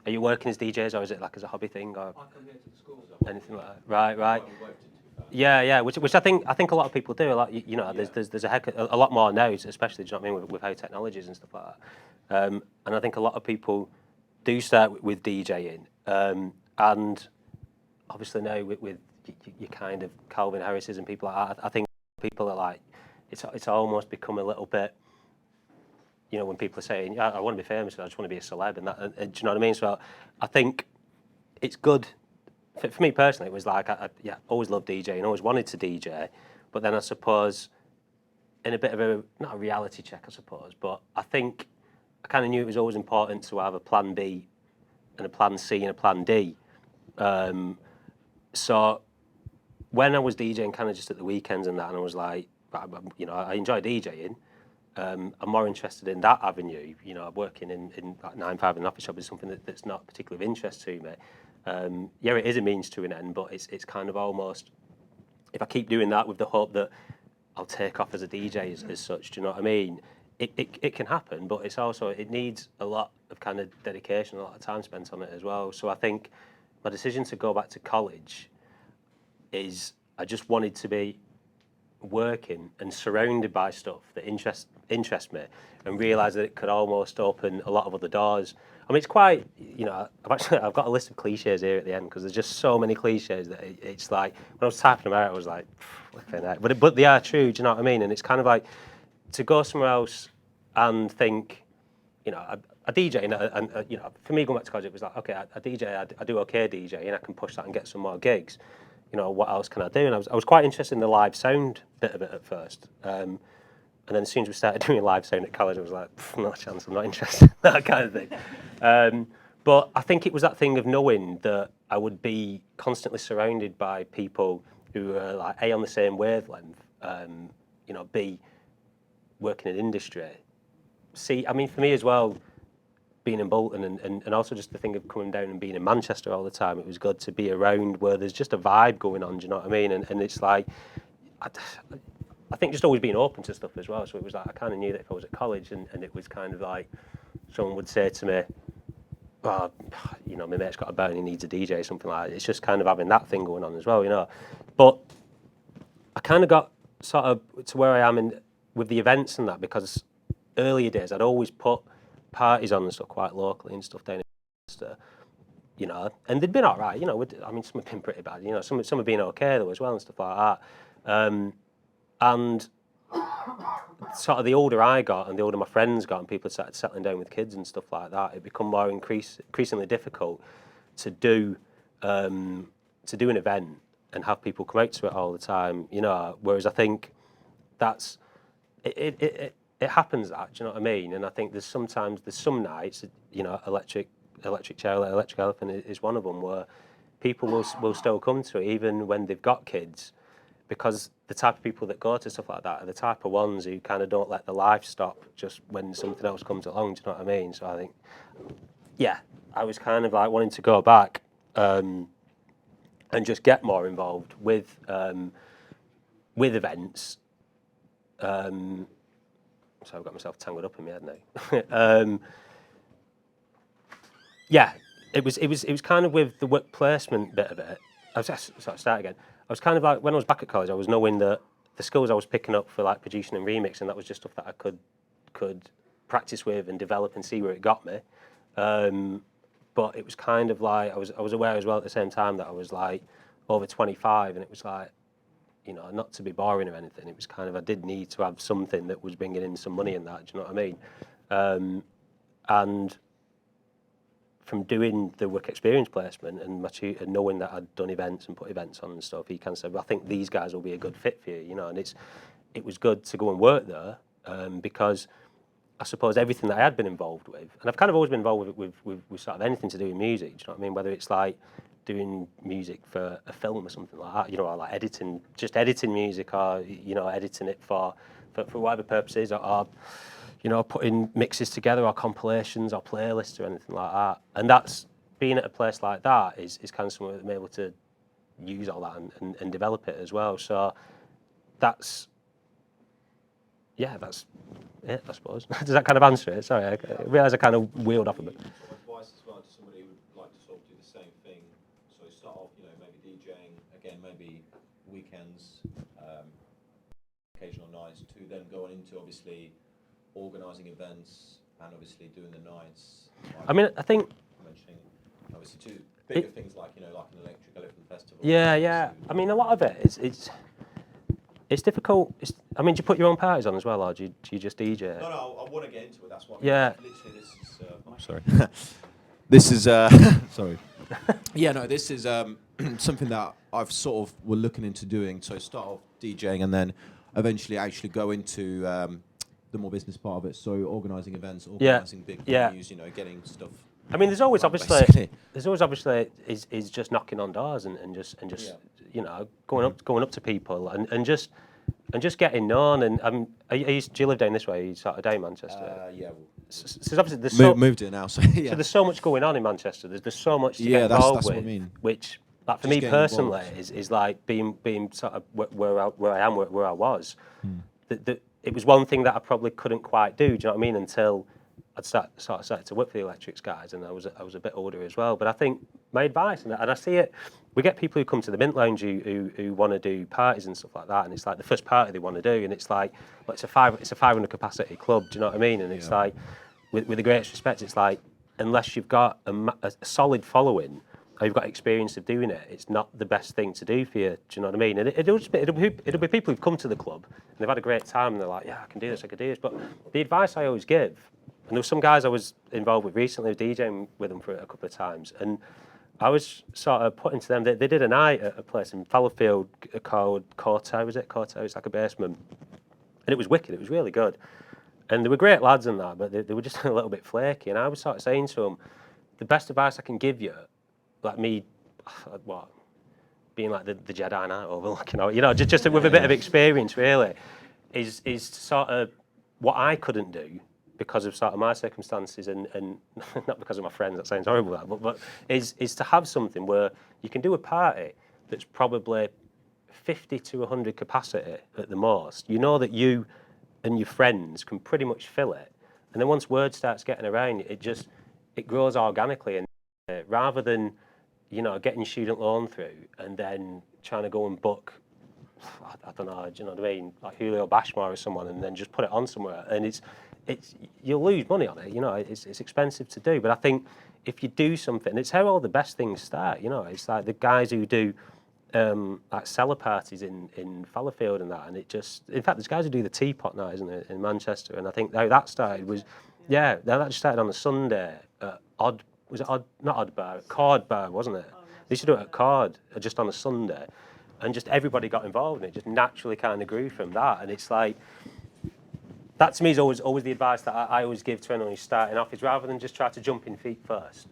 are you working as DJs, or is it like as a hobby thing, or I come here to the schools. anything like that? Right. Yeah. Which I think a lot of people do. A lot, you know, there's a lot more now, especially, do you know what I mean, with how technologies and stuff like that. And I think a lot of people do start with DJing, and obviously now with your kind of Calvin Harris's and people like that, I think people are like, it's almost become a little bit, you know, when people are saying, yeah, I want to be famous, I just want to be a celeb, and that, do you know what I mean? So I think it's good. For me personally, it was like, I always loved DJing, always wanted to DJ, but then I suppose, in a bit of not a reality check, I suppose, but I think I kind of knew it was always important to have a plan B and a plan C and a plan D. So when I was DJing kind of just at the weekends and that, and I was like, you know, I enjoy DJing, I'm more interested in that avenue. You know, working in like 9-5 in an office shop is something that's not particularly of interest to me. Yeah, it is a means to an end, but it's kind of almost, if I keep doing that with the hope that I'll take off as a DJ as such, do you know what I mean? It can happen, but it's also, it needs a lot of kind of dedication, a lot of time spent on it as well. So I think my decision to go back to college is I just wanted to be working and surrounded by stuff that interest me, and realise that it could almost open a lot of other doors. I mean, it's quite, you know, I've got a list of cliches here at the end, because there's just so many cliches that it's like, when I was typing them out, I was like, but they are true, do you know what I mean? And it's kind of like, to go somewhere else and think, you know, I DJ, and you know, for me going back to college, it was like, okay, I DJ, I do okay DJ, and I can push that and get some more gigs. You know, what else can I do? And I was quite interested in the live sound bit of it at first. And then as soon as we started doing live sound at college, I was like, not a chance, I'm not interested, that kind of thing. But I think it was that thing of knowing that I would be constantly surrounded by people who are like A, on the same wavelength, you know, B, working in industry. C, I mean, for me as well, being in Bolton and also just the thing of coming down and being in Manchester all the time, it was good to be around where there's just a vibe going on, do you know what I mean? And it's like, I think just always being open to stuff as well. So it was like, I kind of knew that if I was at college and it was kind of like, someone would say to me, oh, you know, my mate's got a band, he needs a DJ, something like that. It's just kind of having that thing going on as well, you know. But I kind of got sort of to where I am with the events and that, because earlier days I'd always put parties on and stuff quite locally and stuff down in Manchester, you know, and they'd been all right, you know. I mean, some have been pretty bad, you know, some have been okay though as well and stuff like that. And sort of the older I got and the older my friends got and people started settling down with kids and stuff like that, it become more increasingly difficult to do an event and have people come out to it all the time, you know. Whereas I think that's it happens that, do you know what I mean? And I think there's some nights, you know, electric chair, electric elephant is one of them, where people will still come to it even when they've got kids, because the type of people that go to stuff like that are the type of ones who kind of don't let the life stop just when something else comes along, do you know what I mean? So I think, yeah, I was kind of like wanting to go back and just get more involved with events. So I've got myself tangled up in my head now. Yeah, it was kind of with the work placement bit of it. I was just sort of start again. I was kind of like, when I was back at college, I was knowing that the skills I was picking up for like producing and remixing, that was just stuff that I could practice with and develop and see where it got me. But it was kind of like I was aware as well at the same time that I was like over 25, and it was like, you know, not to be boring or anything, it was kind of, I did need to have something that was bringing in some money in that, do you know what I mean? And from doing the work experience placement and and knowing that I'd done events and put events on and stuff, he kind of said, well, I think these guys will be a good fit for you, you know. And it was good to go and work there, because I suppose everything that I had been involved with, and I've kind of always been involved with sort of anything to do with music, do you know what I mean? Whether it's like doing music for a film or something like that, you know, or like editing music, or, you know, editing it for whatever purposes, or you know, putting mixes together or compilations or playlists or anything like that. And that's, being at a place like that is kind of somewhere that I'm able to use all that and develop it as well. So that's it, I suppose. Does that kind of answer it? Sorry, I realise I kind of wheeled off a bit. Advice as well to somebody who would like to sort of do the same thing. So start off, you know, maybe DJing, again, maybe weekends, occasional nights, to then going into obviously organising events and obviously doing the nights. Like, I mean, I think mentioning obviously two bigger things like, you know, like an electric elephant festival. Yeah. I mean, a lot of it it's difficult. I mean, do you put your own parties on as well, or do you just DJ? No, I want to get into it. That's what. Yeah. Literally, this is. Sorry. This is. Sorry. Yeah, no, this is something that I've sort of were looking into doing. So start off DJing and then eventually actually go into the more business part of it. So organising events, organising big venues, you know, getting stuff. I mean, there's always obviously is just knocking on doors and just you know, going up to people and just getting known. And do you live down this way? You sort of down Manchester. Yeah. So obviously there's moved it now. So yeah. So there's so much going on in Manchester. There's so much to get that's involved what with, I mean. which like for Just me getting personally involved. is like being sort of where I am, where I was. It was one thing that I probably couldn't quite do. Do you know what I mean? Until I'd started to work for the electrics guys, and I was a bit older as well. But I think my advice, and I see it, we get people who come to the Mint Lounge who want to do parties and stuff like that, and it's like the first party they want to do, and it's like, well, it's a 500 capacity club. Do you know what I mean? And it's like, with the greatest respect, it's like, unless you've got a solid following, or you've got experience of doing it, it's not the best thing to do for you. Do you know what I mean? And it'll be people who've come to the club and they've had a great time and they're like, yeah, I can do this. But the advice I always give, And there were some guys I was involved with recently, DJing with them for a couple of times, and I was sort of putting to them, they did a night at a place in Fallowfield called Corto, was it? Corto, it's like a basement. And it was wicked, it was really good. And they were great lads and that, but they were just a little bit flaky. And I was sort of saying to them, the best advice I can give you, like me, what, being like the Jedi Knight overlooking, you know, just with a bit of experience really, is sort of what I couldn't do because of sort of my circumstances and not because of my friends, that sounds horrible, but is to have something where you can do a party that's probably 50 to 100 capacity at the most. You know that you and your friends can pretty much fill it. And then once word starts getting around, it grows organically. And rather than, you know, getting student loan through and then trying to go and book, I don't know, do you know what I mean, like Julio Bashmore or someone, and then just put it on somewhere, and you'll lose money on it, you know, it's expensive to do. But I think if you do something, it's how all the best things start, you know, it's like the guys who do like cellar parties in Fallowfield and that, and in fact, there's guys who do the Teapot night, isn't it, in Manchester, and I think how that started was, that just started on a Sunday at Odd Bar, Cord Bar, wasn't it? They used to do it at Cord, just on a Sunday, and just everybody got involved, and it just naturally kind of grew from that. And it's like, that to me is always the advice that I always give to anyone who's starting off, is rather than just try to jump in feet first,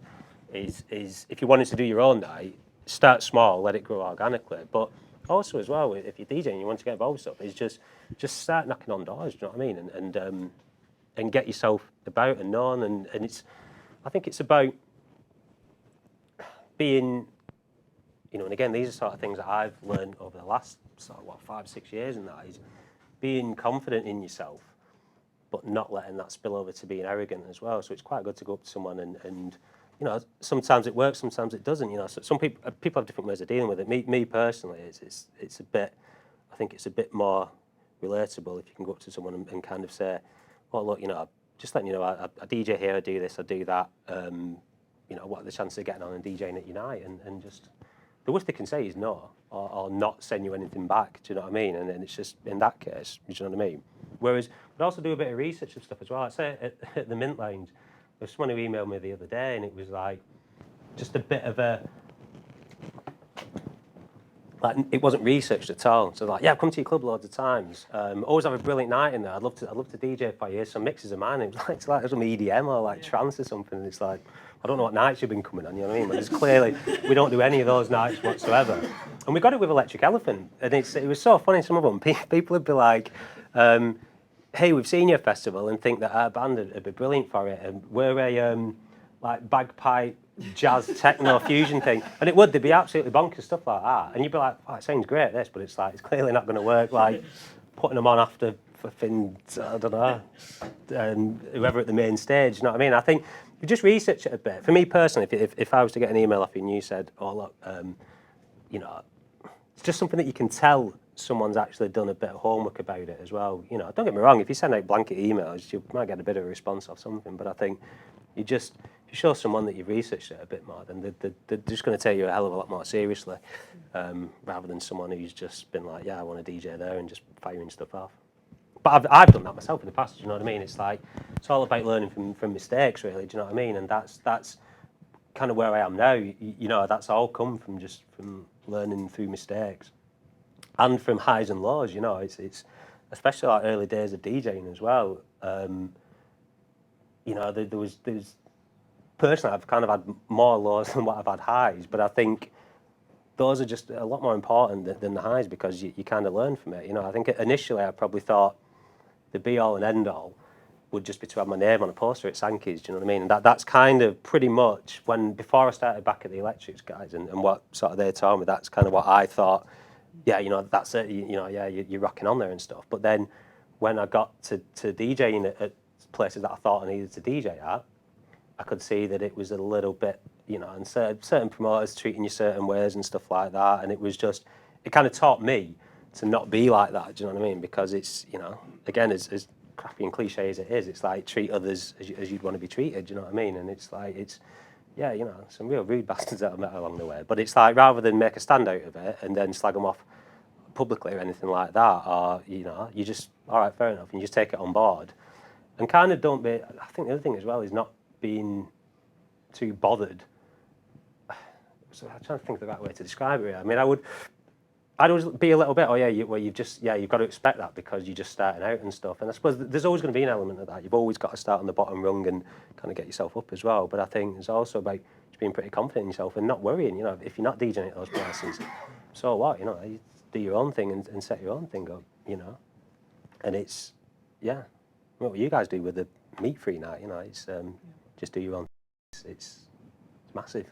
is if you wanted to do your own night, start small, let it grow organically. But also as well, if you're DJing and you want to get involved with stuff, is just start knocking on doors, do you know what I mean? And get yourself about and known, and I think it's about being, you know, and again, these are sort of things that I've learned over the last sort of 5-6 years, and that is being confident in yourself, but not letting that spill over to being arrogant as well. So it's quite good to go up to someone and you know, sometimes it works, sometimes it doesn't. You know, so some people have different ways of dealing with it. Me personally, it's a bit, I think it's a bit more relatable if you can go up to someone and kind of say, well, look, you know, just letting you know, I DJ here, I do this, I do that. You know, what are the chances of getting on and DJing at your night? And just, the worst they can say is no, or not send you anything back, do you know what I mean? And then it's just, in that case, do you know what I mean? Whereas, we'd also do a bit of research and stuff as well. I'd say at the Mint Lounge, there's someone who emailed me the other day, and it was like, just a bit of a, like, it wasn't researched at all. So like, yeah, I've come to your club loads of times. Always have a brilliant night in there. I'd love to DJ for you. Some mixes of mine. It was like, it's like some EDM or like trance or something. And it's like, I don't know what nights you've been coming on, you know what I mean? But it's clearly, we don't do any of those nights whatsoever. And we got it with Electric Elephant. And it was so funny, some of them, people would be like, hey, we've seen your festival and think that our band would be brilliant for it. And we're a like bagpipe, jazz, techno, fusion thing. And it would, they'd be absolutely bonkers, stuff like that. And you'd be like, oh, it sounds great, this, but it's like, it's clearly not going to work, like putting them on after flipping, I don't know, whoever at the main stage, you know what I mean? I think you just research it a bit. For me personally, if I was to get an email off you and you said, oh, look, you know, it's just something that you can tell someone's actually done a bit of homework about it as well. You know, don't get me wrong, if you send out blanket emails, you might get a bit of a response off something, but I think if you show someone that you've researched it a bit more, then they're just going to take you a hell of a lot more seriously, rather than someone who's just been like, yeah, I want to DJ there, and just firing stuff off. But I've done that myself in the past, do you know what I mean? It's like, it's all about learning from mistakes, really, do you know what I mean? And that's kind of where I am now. You know, that's all come from learning through mistakes. And from highs and lows, you know, it's especially like early days of DJing as well. You know, there's personally, I've kind of had more lows than what I've had highs, but I think those are just a lot more important than the highs, because you kind of learn from it. You know, I think initially I probably thought the be all and end all would just be to have my name on a poster at Sankey's, do you know what I mean? And that's kind of pretty much before I started back at the Electrics guys and what sort of they told me, that's kind of what I thought. Yeah, you know, that's it, you know, yeah, you're rocking on there and stuff. But then when I got to DJing at places that I thought I needed to DJ at, I could see that it was a little bit, you know, and certain promoters treating you certain ways and stuff like that. And it was just, it kind of taught me to not be like that, do you know what I mean? Because it's, you know, again, as crappy and cliche as it is, it's like treat others as you'd want to be treated, do you know what I mean? And it's like, yeah, you know, some real rude bastards that I've met along the way. But it's like, rather than make a stand out of it and then slag them off publicly or anything like that, or, you know, you just, all right, fair enough, and you just take it on board. and kind of don't be. I think the other thing as well is not being too bothered. So I'm trying to think of the right way to describe it. I mean, I'd always be a little bit, you've got to expect that because you're just starting out and stuff. And I suppose there's always going to be an element of that. You've always got to start on the bottom rung and kind of get yourself up as well. But I think it's also about just being pretty confident in yourself and not worrying. You know, if you're not DJing at those places, so what? You know, you do your own thing and set your own thing up. You know, and it's what you guys do with the meat-free night. You know, it's just do your own. It's massive.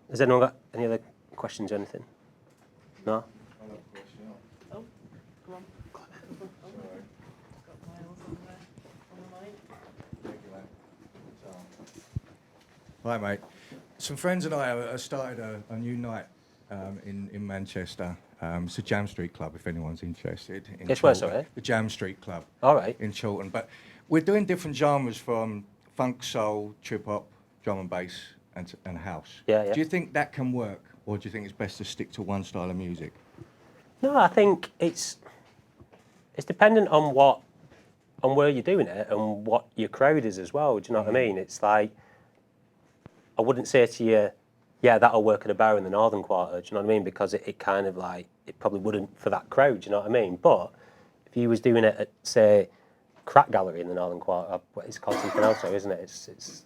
Has anyone got any other questions or anything? No? Oh, come on. Got Miles on the mic. Right, mate. Some friends and I started a new night in Manchester. It's a Jam Street Club, if anyone's interested. Yes, where, sorry? The Jam Street Club. All right. In Chiltern. But we're doing different genres from funk, soul, trip-hop, drum and bass, and house. Yeah. Do you think that can work, or do you think it's best to stick to one style of music? No, I think it's dependent on where you're doing it and what your crowd is as well. Do you know what I mean? It's like, I wouldn't say to you, yeah, that'll work at a bar in the Northern Quarter. Do you know what I mean? Because it kind of like, it probably wouldn't for that crowd. Do you know what I mean? But if you was doing it at, say, Crack Gallery in the Northern Quarter, it's called something else, though, isn't it? It's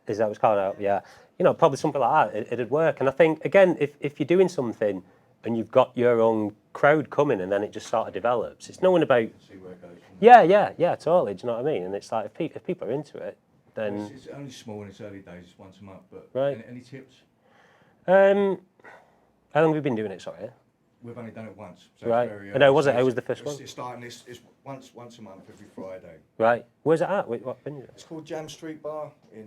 is that what it's called out? Yeah. You know, probably something like that, it'd work. And I think, again, if you're doing something and you've got your own crowd coming and then it just sort of develops, it's knowing about... See where it goes. Yeah, totally. Do you know what I mean? And it's like, if people are into it, then... It's only small in its early days, it's once a month, but right. Any tips? How long have you been doing it, sorry? We've only done it once. So right. It's very I know, was it? How was the first one? It's starting it's once a month, every Friday. Right. Where's it at? What venue? It's called Jam Street Bar in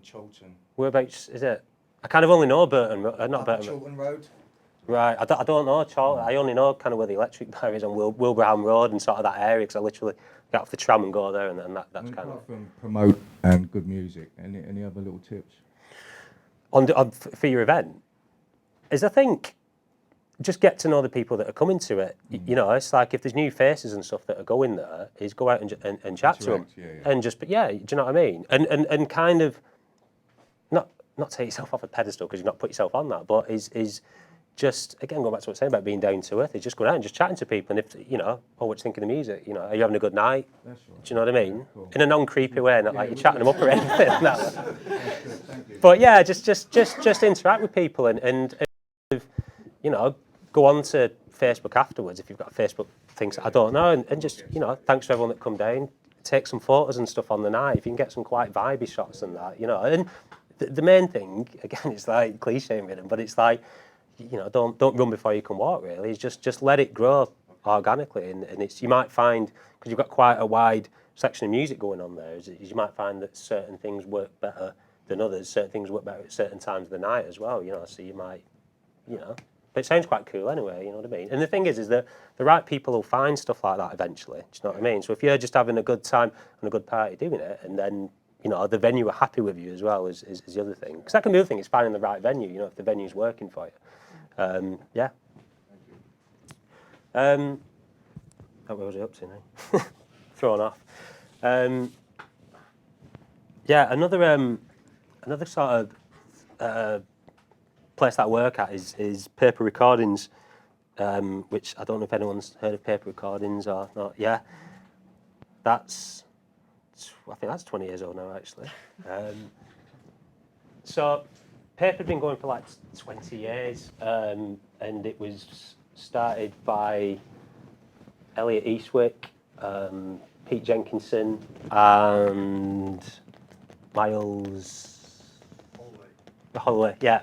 Chiltern. Whereabouts is it? I kind of only know Burton, not Burton. Chiltern Road. Right. I don't know Chiltern. I only know kind of where the electric bar is on Wilbraham Road and sort of that area because I literally get off the tram and go there, and then that's kind of. From promote and good music. Any other little tips? For your event, is I think just get to know the people that are coming to it. You know, it's like if there's new faces and stuff that are going there, is go out and chat to them, and just do you know what I mean? And kind of not take yourself off a pedestal because you've not put yourself on that, but is just again going back to what I'm saying about being down to earth. Is just going out and just chatting to people, and if you know, what you think of the music, you know, are you having a good night? That's right. Do you know what I mean? Yeah, cool. In a non-creepy way, not like you're chatting them up or anything. No. Thank you. But yeah, just interact with people and you know, go on to Facebook afterwards if you've got a Facebook things I don't know, and just you know, thanks to everyone that come down, take some photos and stuff on the night. If you can get some quite vibey shots and that, you know, and the main thing again, it's like cliche rhythm, but it's like, you know, don't run before you can walk. Really, it's just let it grow organically, and it's you might find because you've got quite a wide section of music going on there, is you might find that certain things work better than others. Certain things work better at certain times of the night as well. You know, so you might, you know. But it sounds quite cool anyway, you know what I mean? And the thing is that the right people will find stuff like that eventually, do you know what I mean? So if you're just having a good time and a good party doing it, and then, you know, the venue are happy with you as well is the other thing. Because that can be the other thing, is finding the right venue, you know, if the venue's working for you. Yeah. What was I up to now? Thrown off. Yeah, another sort of place that I work at is Paper Recordings, which I don't know if anyone's heard of Paper Recordings or not. Yeah, I think that's 20 years old now actually. So Paper had been going for like 20 years, and it was started by Elliot Eastwick, Pete Jenkinson, and Miles Holloway. Yeah.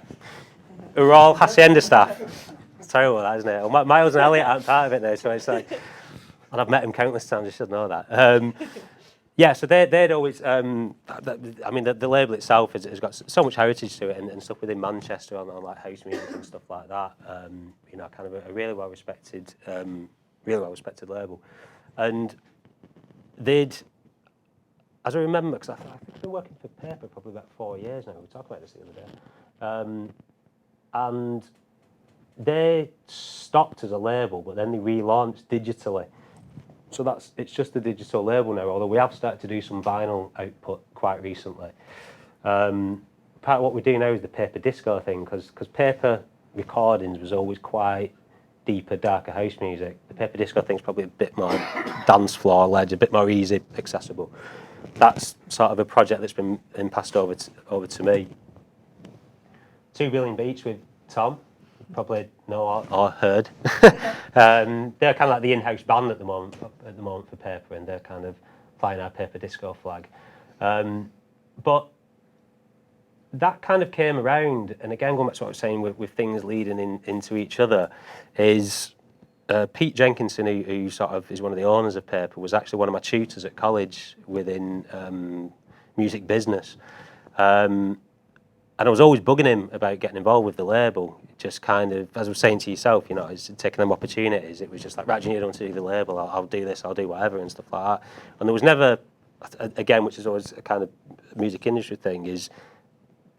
Who are all Hacienda staff. It's terrible, that, isn't it? Well, Miles and Elliot aren't part of it now, so it's like, and I've met him countless times, I should know that. Yeah, so they'd always, I mean, the label itself has got so much heritage to it and stuff within Manchester on like house music and stuff like that. You know, kind of a really well-respected label. And they'd, as I remember, because I think I've been working for Paper probably about 4 years now, we were talking about this the other day. And they stopped as a label, but then they relaunched digitally it's just a digital label now, although we have started to do some vinyl output quite recently. Part of what we do now is the paper disco thing, because paper recordings was always quite deeper, darker house music. The paper disco thing's probably a bit more dance floor led, a bit more easy, accessible. That's sort of a project that's been passed over to me. 2 Billion Beats with Tom, probably know or heard. They're kind of like the in-house band at the moment for paper, and they're kind of flying our paper disco flag. But that kind of came around, and again, going back to what I was saying with things leading into each other, is Pete Jenkinson, who sort of is one of the owners of Paper, was actually one of my tutors at college within music business. And I was always bugging him about getting involved with the label. Just kind of, as I was saying to yourself, you know, it's taking them opportunities. It was just like, right, you don't want to do the label, I'll do this, I'll do whatever and stuff like that. And there was never, again, which is always a kind of music industry thing, is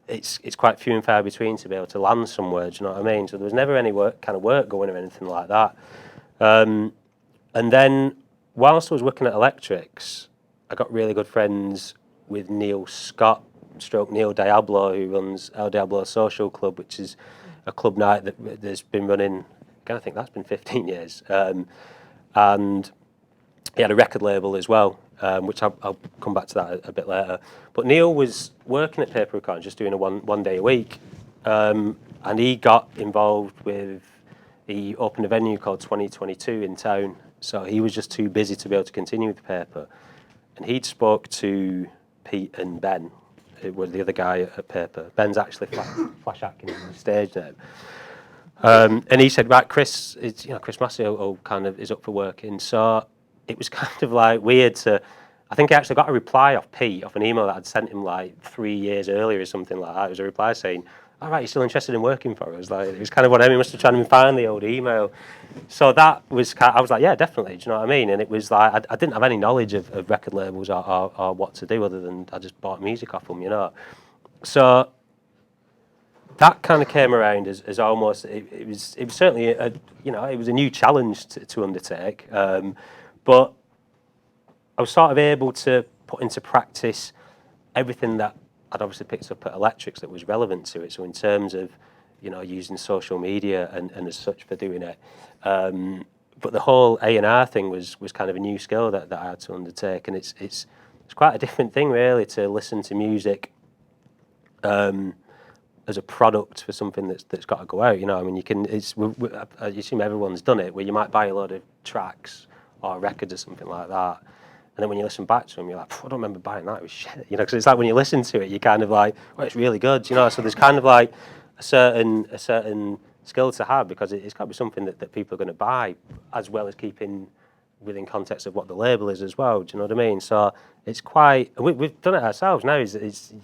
it's quite few and far between to be able to land somewhere, do you know what I mean? So there was never any work going or anything like that. And then, whilst I was working at Electrics, I got really good friends with Neil Scott, / Neil Diablo, who runs El Diablo Social Club, which is a club night that's been running, again, I think that's been 15 years. And he had a record label as well, which I'll come back to that a bit later. But Neil was working at Paper Recordings, just doing a one day a week, and he got involved with, he opened a venue called 2022 in town, so he was just too busy to be able to continue with Paper. And he'd spoke to Pete and Ben, who was the other guy at Paper. Ben's actually Flash Atkins on the stage now. And he said, right, Chris Massey kind of is up for working. So it was kind of like weird to, I think I actually got a reply off Pete, off an email that I'd sent him like 3 years earlier or something like that. It was a reply saying, all right, you're still interested in working for us? Like, it was kind of what I mean, must have tried to find the old email. So that was kind of, I was like, yeah, definitely, do you know what I mean? And it was like, I didn't have any knowledge of record labels or what to do other than I just bought music off them, you know. So that kind of came around as almost, it was certainly, it was a new challenge to undertake. But I was sort of able to put into practice everything that I'd obviously picked up at Electrics that was relevant to it. So in terms of, you know, using social media and as such for doing it. But the whole A&R thing was kind of a new skill that I had to undertake. And it's quite a different thing really to listen to music as a product for something that's got to go out. You know, I mean, I assume everyone's done it, where you might buy a load of tracks or records or something like that. And then when you listen back to them, you're like, I don't remember buying that. It was shit. You know, because it's like when you listen to it, you're kind of like, well, it's really good. You know, so there's kind of like a certain skill to have, because it's got to be something that people are going to buy, as well as keeping within context of what the label is as well. Do you know what I mean? So it's quite. We've done it ourselves now. Is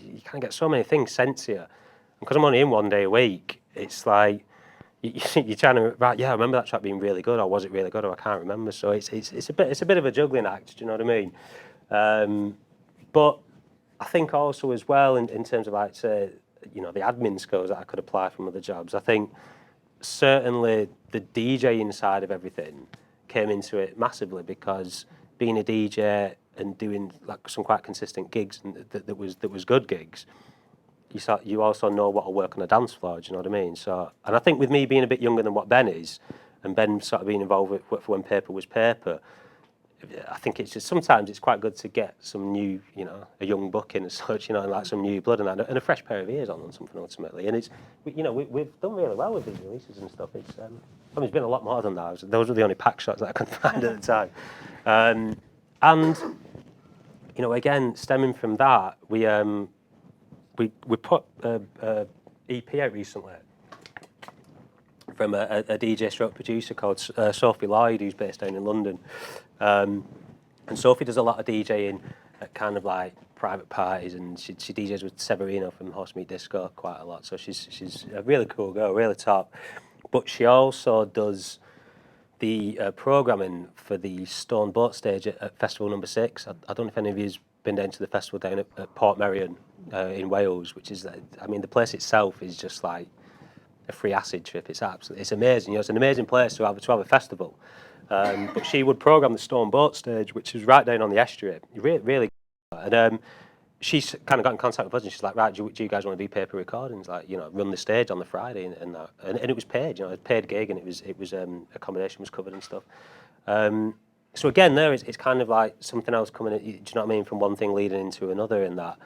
you kind of get so many things sent to you, and because I'm only in 1 day a week, it's like. You're trying to, right, yeah, I remember that track being really good, or was it really good, or I can't remember. So it's a bit of a juggling act, do you know what I mean? But I think also as well in terms of, like, say, you know, the admin skills that I could apply from other jobs, I think certainly the DJing side of everything came into it massively, because being a DJ and doing like some quite consistent gigs and that was good gigs, you also know what will work on a dance floor, do you know what I mean? So, and I think with me being a bit younger than what Ben is, and Ben sort of being involved with when Paper was Paper, I think it's just sometimes it's quite good to get some new, you know, a young buck in as such, you know, and like some new blood and a fresh pair of ears on something ultimately. And it's, you know, we've done really well with these releases and stuff. It's, I mean, it's been a lot more than that. Those were the only pack shots that I could find at the time. And, you know, again, stemming from that, we put a EP out recently from a DJ stroke producer called Sophie Lloyd, who's based down in London. And Sophie does a lot of DJing at kind of like private parties, and she DJs with Severino from Horse Meat Disco quite a lot. So she's a really cool girl, really top. But she also does the programming for the Stone Boat stage at Festival Number 6. I don't know if any of you's been down to the festival down at Port Merion in Wales, which is, I mean, the place itself is just like a free acid trip. It's amazing. You know, it's an amazing place to have a festival. But she would program the Stone Boat stage, which was right down on the estuary. Really good. And she's kind of got in contact with us, and she's like, right, do you guys want to do paper recordings? Like, you know, run the stage on the Friday and that. And it was paid, you know, it was a paid gig, and it was accommodation was covered and stuff. So again, there it's kind of like something else coming in, do you know what I mean, from one thing leading into another in that.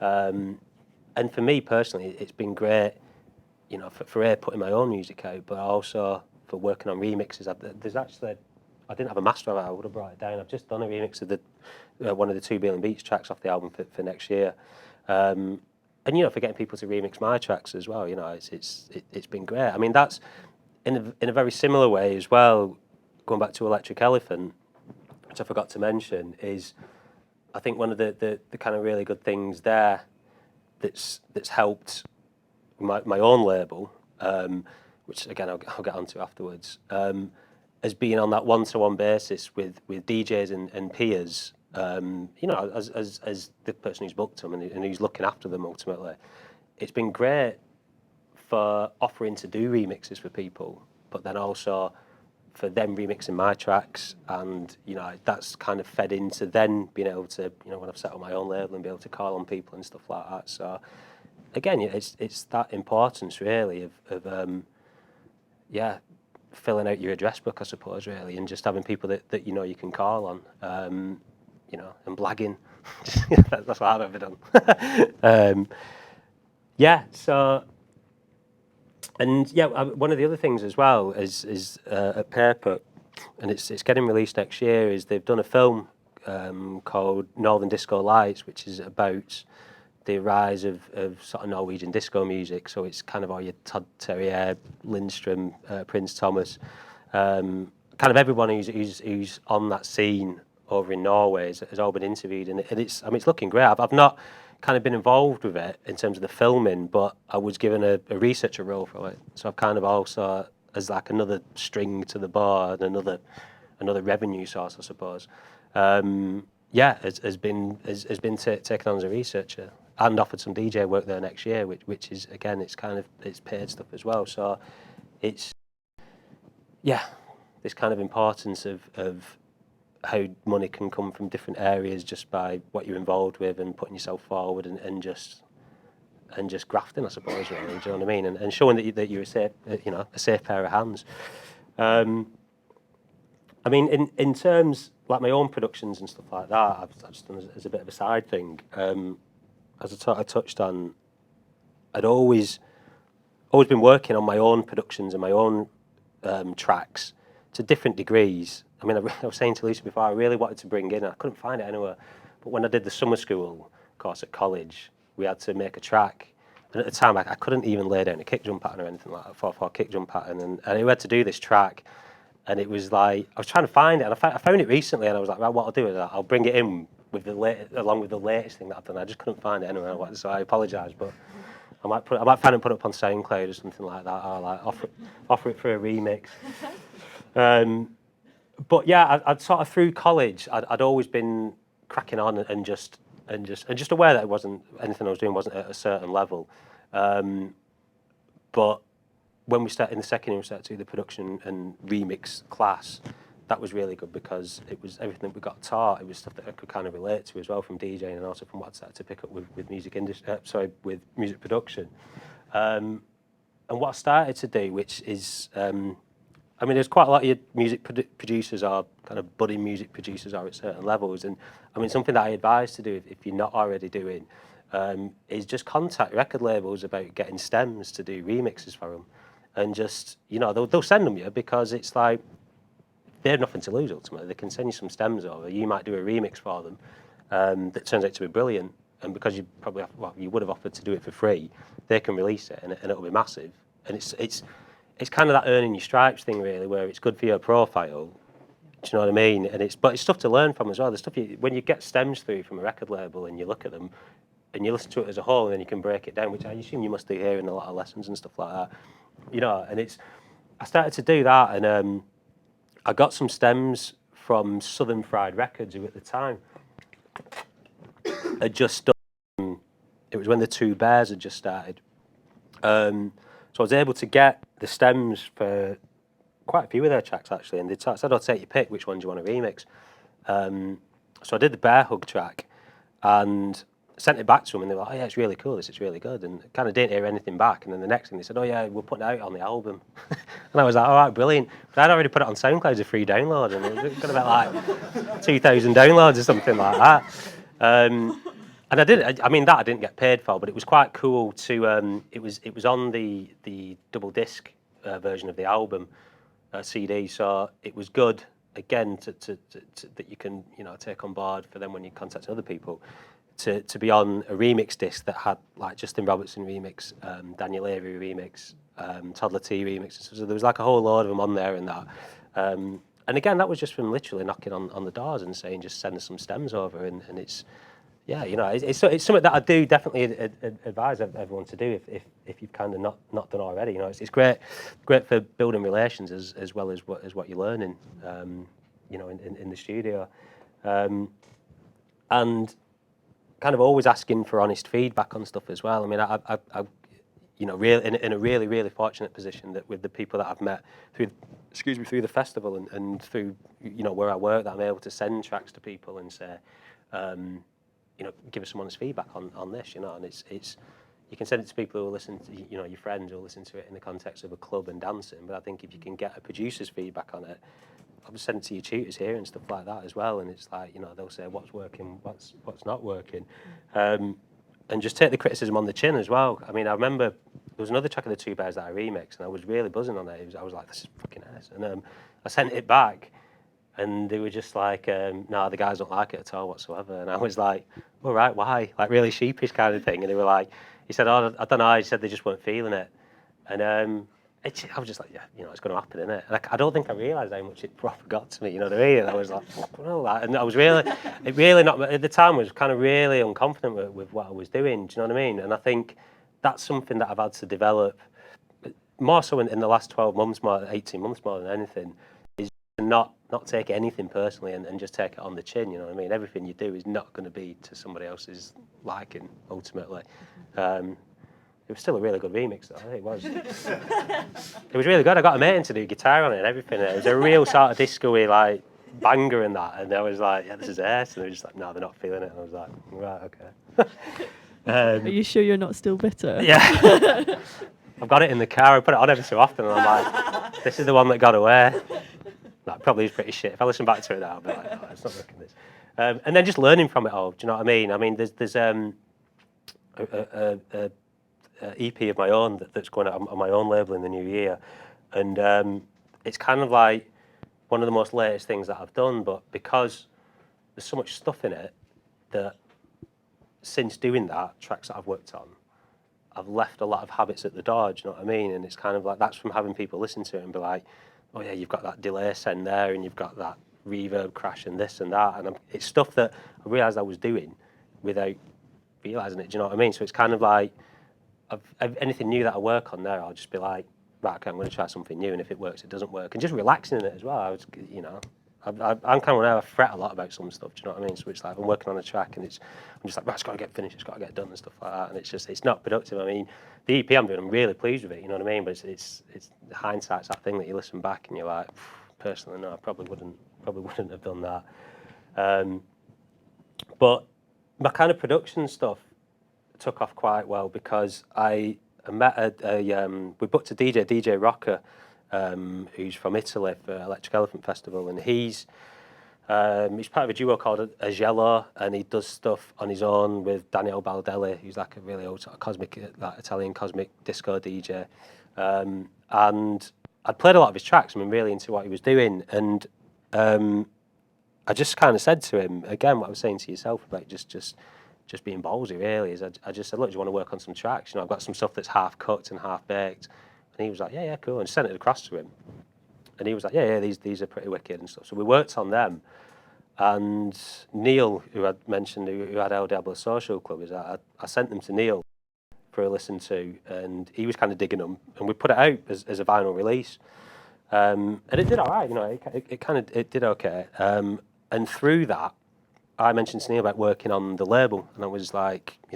And for me personally, it's been great, you know, for putting my own music out, but also for working on remixes. There's actually, I didn't have a master of it, I would have brought it down. I've just done a remix of the one of the 2 Billion Beats tracks off the album for next year. And, you know, for getting people to remix my tracks as well, you know, it's been great. I mean, that's in a very similar way as well, going back to Electric Elephant, which I forgot to mention, is I think one of the kind of really good things there that's helped my own label, which again I'll get onto afterwards, as being on that one-to-one basis with DJs and peers, you know, as the person who's booked them and who's looking after them ultimately. It's been great for offering to do remixes for people, but then also for them remixing my tracks, and you know that's kind of fed into then being able to, you know, when I've set up my own label and be able to call on people and stuff like that. So again, it's that importance really of filling out your address book, I suppose, really, and just having people that you know you can call on, you know, and blagging. That's what I've ever done. So. And yeah, one of the other things as well is at Paper, and it's getting released next year, is they've done a film called Northern Disco Lights, which is about the rise of sort of Norwegian disco music. So it's kind of all your Todd Terje, Lindstrom, Prince Thomas, kind of everyone who's on that scene over in Norway has all been interviewed, and it's looking great. I've not kind of been involved with it in terms of the filming, but I was given a researcher role for it, so I've kind of also, as like another string to the bow and another revenue source, I suppose. Has been taken on as a researcher and offered some DJ work there next year, which is again it's paid stuff as well. So it's this kind of importance of how money can come from different areas just by what you're involved with and putting yourself forward and just grafting, I suppose, really. Do you know what I mean? And showing that you're a safe pair of hands. I mean, in terms like my own productions and stuff like that, I've just done as a bit of a side thing. As I touched on, I'd always been working on my own productions and my own tracks to different degrees. I mean, I was saying to Lisa before, I really wanted to bring in, I couldn't find it anywhere, but when I did the summer school course at college, we had to make a track. And at the time, I couldn't even lay down a kick drum pattern or anything like that, 4/4 kick drum pattern. And I had to do this track, and it was like, I was trying to find it, and I found it recently, and I was like, right, what I'll do is I'll bring it in with along with the latest thing that I've done. I just couldn't find it anywhere, so I apologise, but I might find it and put it up on SoundCloud or something like that, or like offer it for a remix. But yeah, I'd sort of through college, I'd always been cracking on and just aware that it wasn't anything I was doing wasn't at a certain level. But when we started in the second year, we started to do the production and remix class. That was really good because it was everything that we got taught. It was stuff that I could kind of relate to as well from DJing and also from what I started to pick up with music industry. With music production. And what I started to do, which is I mean, there's quite a lot of your music producers are kind of budding music producers are at certain levels. And I mean, something that I advise to do if you're not already doing is just contact record labels about getting stems to do remixes for them. And just, you know, they'll send them you because it's like, they have nothing to lose ultimately. They can send you some stems over. You might do a remix for them that turns out to be brilliant. And because you probably, you would have offered to do it for free, they can release it and it'll be massive. And it's kind of that earning your stripes thing, really, where it's good for your profile. Do you know what I mean? But it's stuff to learn from as well. The stuff when you get stems through from a record label and you look at them and you listen to it as a whole, and then you can break it down, which I assume you must do here in a lot of lessons and stuff like that. You know, and I started to do that, and I got some stems from Southern Fried Records, who at the time had just done. It was when the Two Bears had just started. So I was able to get the stems for quite a few of their tracks actually, and they said, "I'll take your pick. Which one do you want to remix?" So I did the Bear Hug track, and sent it back to them, and they were like, "Oh yeah, it's really cool. This is really good." And kind of didn't hear anything back. And then the next thing they said, "Oh yeah, we're putting it out on the album." And I was like, "All right, brilliant." But I'd already put it on SoundCloud as a free download, and it was going to be like 2,000 downloads or something like that. And I did. I mean, that I didn't get paid for, but it was quite cool to. It was on the double disc version of the album CD, so it was good again to that you can take on board for them when you contact other people. To be on a remix disc that had like Justin Robertson remix, Daniel Avery remix, Toddler T remix. So there was like a whole load of them on there and that. And again, that was just from literally knocking on the doors and saying, just send us some stems over. And it's, yeah, it's something that I do definitely advise everyone to do if you've kind of not done already. It's great for building relations as well as what you're learning, in the studio. And kind of always asking for honest feedback on stuff as well. I mean, I in a really fortunate position that with the people that I've met through the festival and through where I work, that I'm able to send tracks to people and say, give us some honest feedback on this, and it's you can send it to people who listen to your friends who listen to it in the context of a club and dancing. But I think if you can get a producer's feedback on it, I'll send it to your tutors here and stuff like that as well. And it's like, they'll say what's working, what's not working. And just take the criticism on the chin as well. I mean, I remember there was another track of the Two Bears that I remixed, and I was really buzzing on it. I was like, this is fucking ass. And I sent it back, and they were just like, no, the guys don't like it at all whatsoever. And I was like, all right, why? Like really sheepish kind of thing. And they were like, he said, oh, I don't know. He said they just weren't feeling it. And I was just like, yeah, it's going to happen, isn't it? And I don't think I realised how much it proper got to me, you know what I mean? And I was like, and I was really not, at the time, I was kind of really unconfident with what I was doing, do you know what I mean? And I think that's something that I've had to develop more so in the last 12 months, 18 months more than anything, is to not take anything personally and just take it on the chin, you know what I mean? Everything you do is not going to be to somebody else's liking, ultimately. It was still a really good remix, though. It was. It was really good. I got a mate in to do guitar on it and everything. It was a real sort of disco-y, like, banger and that. And I was like, yeah, this is ace. And they were just like, no, they're not feeling it. And I was like, right, okay. Are you sure you're not still bitter? Yeah. I've got it in the car. I put it on every so often. And I'm like, this is the one that got away. That probably is pretty shit. If I listen back to it now, I'll be like, no, it's not working this. And then just learning from it all. Do you know what I mean? I mean, there's EP of my own that's going out on my own label in the new year, and it's kind of like one of the most latest things that I've done, but because there's so much stuff in it that since doing that, tracks that I've worked on, I've left a lot of habits at the door, do you know what I mean? And it's kind of like, that's from having people listen to it and be like, oh yeah, you've got that delay send there and you've got that reverb crash and this and that, and it's stuff that I realised I was doing without realising it, do you know what I mean? So it's kind of like, anything new that I work on there, I'll just be like, right, okay, I'm going to try something new, and if it works, it doesn't work, and just relaxing in it as well. I was, I'm kind of one I fret a lot about some stuff. Do you know what I mean? So it's like I'm working on a track, and I'm just like, right, it's got to get finished, it's got to get done, and stuff like that. And it's not productive. I mean, the EP I'm doing, I'm really pleased with it. You know what I mean? But it's hindsight's that thing that you listen back and you're like, personally, no, I probably wouldn't have done that. But my kind of production stuff took off quite well because I met we booked a DJ Rocker, who's from Italy for Electric Elephant Festival, and he's part of a duo called Agello, and he does stuff on his own with Daniele Baldelli, who's like a really old sort of cosmic, like Italian cosmic disco DJ, and I'd played a lot of his tracks. I'm really into what he was doing, and I just kind of said to him again what I was saying to yourself about just being ballsy, really, is I just said, look, do you want to work on some tracks? I've got some stuff that's half cooked and half baked. And he was like, yeah, cool. And just sent it across to him. And he was like, yeah, these are pretty wicked and stuff. So we worked on them. And Neil, who I'd mentioned, who had El Diablo Social Club, is I sent them to Neil for a listen to, and he was kind of digging them. And we put it out as a vinyl release. And it did all right, it did okay. And through that, I mentioned to Neil about working on the label, and I was like, I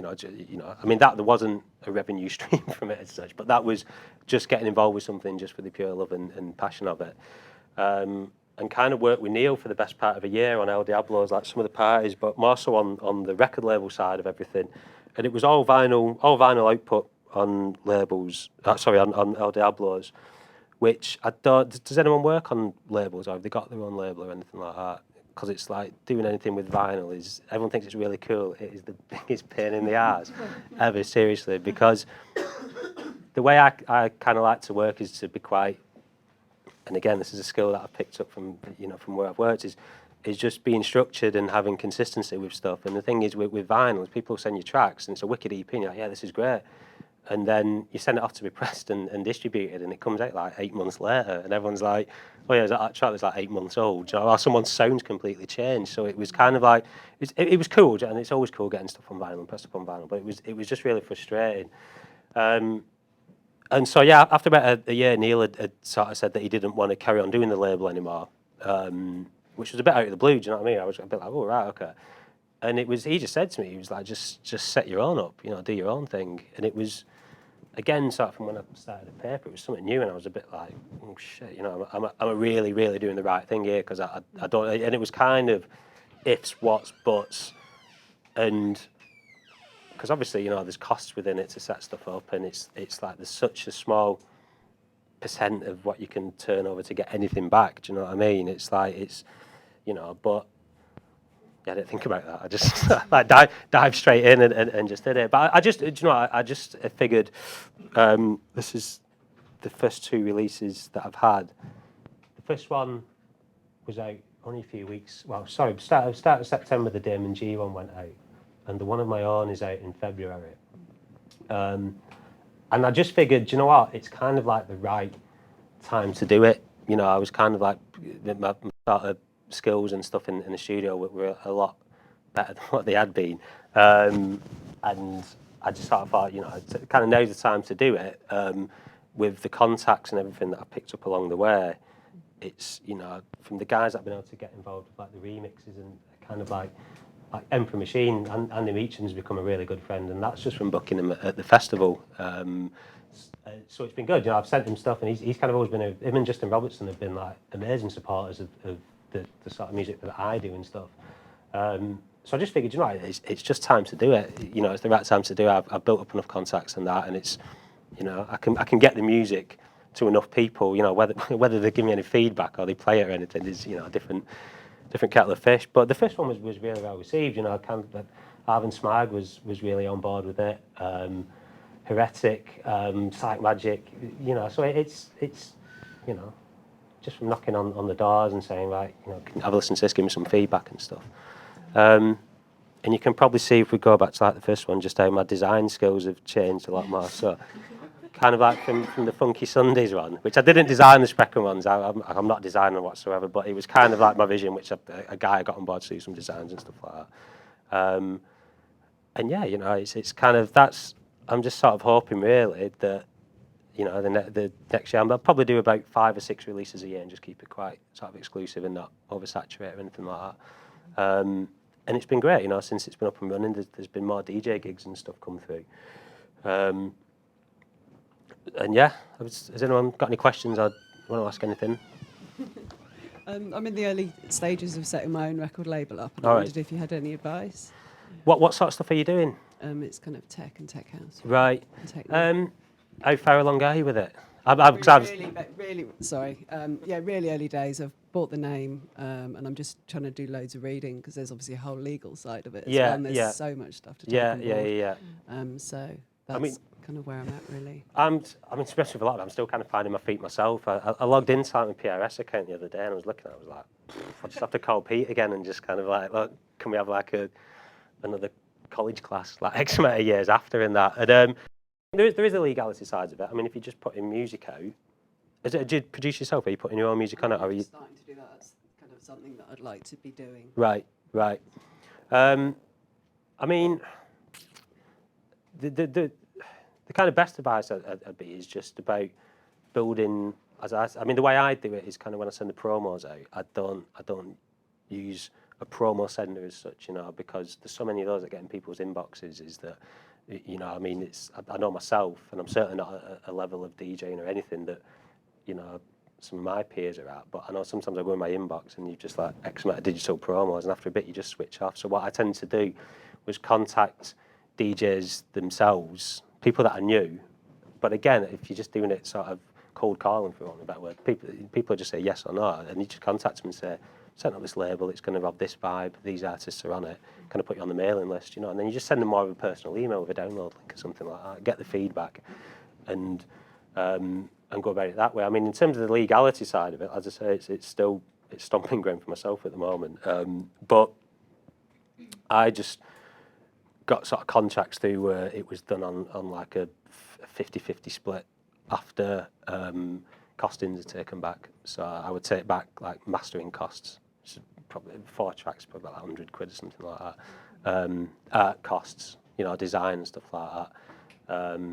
mean, that there wasn't a revenue stream from it as such, but that was just getting involved with something just for the pure love and passion of it. And kind of worked with Neil for the best part of a year on El Diablo's, like some of the parties, but more so on the record label side of everything. And it was all vinyl output on labels, on El Diablo's, which I don't, does anyone work on labels, or have they got their own label or anything like that? Because it's like doing anything with vinyl is, everyone thinks it's really cool. It is the biggest pain in the ass ever, seriously, because the way I kind of like to work is to be quite, and again, this is a skill that I've picked up from where I've worked, is just being structured and having consistency with stuff. And the thing is with vinyl, people send you tracks and it's a wicked EP and you're like, yeah, this is great. And then you send it off to be pressed and distributed, and it comes out like 8 months later, and everyone's like, oh yeah, that track that's like 8 months old, or someone's sound's completely changed. So it was kind of like, it was cool, and it's always cool getting stuff on vinyl and pressed up on vinyl, but it was just really frustrating. And so yeah, after about a year, Neil had sort of said that he didn't want to carry on doing the label anymore, which was a bit out of the blue, do you know what I mean? I was a bit like, oh right, okay. And he just said to me, he was like, just set your own up, do your own thing. And it was, again, sort of from when I started the paper, it was something new, and I was a bit like, oh shit, I'm really, really doing the right thing here, because I don't, and it was kind of ifs, whats, buts, and because obviously, there's costs within it to set stuff up, and it's like there's such a small percent of what you can turn over to get anything back, do you know what I mean? It's like, but yeah, I didn't think about that. I just like dive straight in and just did it. But I just, I just figured this is the first 2 releases that I've had. The first one was out only a few weeks. Well, sorry, start of September, the Damon G one went out, and the one of my own is out in February. And I just figured, you know what? It's kind of like the right time to do it. I was kind of like my sort of skills and stuff in the studio were a lot better than what they had been, and I just sort of thought, kind of now's the time to do it. With the contacts and everything that I picked up along the way, it's from the guys that I've been able to get involved with, like the remixes and kind of like Emperor Machine, and Andy Meacham's become a really good friend, and that's just from booking him at the festival. So it's been good. I've sent him stuff, and he's kind of always been him and Justin Robertson have been like amazing supporters of the sort of music that I do and stuff. So I just figured, it's just time to do it. It's the right time to do it. I've built up enough contacts and that, and it's, I can get the music to enough people. Whether they give me any feedback or they play it or anything is, a different kettle of fish. But the first one was really well received. Arvin Smag was really on board with it. Heretic, Psych Magic, so it's just from knocking on the doors and saying, right, can have a listen to this, give me some feedback and stuff. And you can probably see, if we go back to like the first one, just how my design skills have changed a lot more. So kind of like from the Funky Sundays one, which I didn't design the Sprechen ones, I'm not designing whatsoever, but it was kind of like my vision, which a guy got on board to do some designs and stuff like that. And yeah, it's kind of, I'm just sort of hoping really that, the next year I'll probably do about 5 or 6 releases a year and just keep it quite sort of exclusive and not oversaturate or anything like that. And it's been great, since it's been up and running. There's been more DJ gigs and stuff come through. And yeah, has anyone got any questions? I want to ask anything. I'm in the early stages of setting my own record label up, and All I right. wondered if you had any advice. What sort of stuff are you doing? It's kind of tech and tech house. Right. And techno. How far along are you with it? Really, sorry. Really early days. I've bought the name, and I'm just trying to do loads of reading, because there's obviously a whole legal side of it as well, and there's so much stuff to take on board. Yeah. So that's kind of where I'm at, really. Especially with a lot of it, I'm still kind of finding my feet myself. I logged into my PRS account the other day, and I was looking at it, I was like, I just have to call Pete again and just kind of like, look, can we have like another college class, like X amount of years after in that? And there is a legality side of it. I mean, if you just put in music out, do you produce yourself? Are you putting your own music on it? Or are you starting to do that? That's kind of something that I'd like to be doing. Right. I mean, the kind of best advice I'd be is just about building. I mean, the way I do it is kind of when I send the promos out, I don't use a promo sender as such, because there's so many of those that get in people's inboxes. Is that, I mean, I know myself, and I'm certainly not at a level of DJing or anything that, some of my peers are at. But I know sometimes I go in my inbox and you've just like X amount of digital promos, and after a bit you just switch off. So what I tend to do was contact DJs themselves, people that I knew. But again, if you're just doing it sort of cold calling, for want of a better word, people just say yes or no, and you just contact them and say, sent up this label, it's going to have this vibe, these artists are on it, kind of put you on the mailing list, and then you just send them more of a personal email with a download link or something like that, get the feedback, and go about it that way. I mean, in terms of the legality side of it, as I say, it's stomping ground for myself at the moment, but I just got sort of contracts through where it was done on like a 50-50 split after costings are taken back. So I would take back like mastering costs, probably 4 tracks, probably about £100 or something like that. Art costs, design and stuff like that.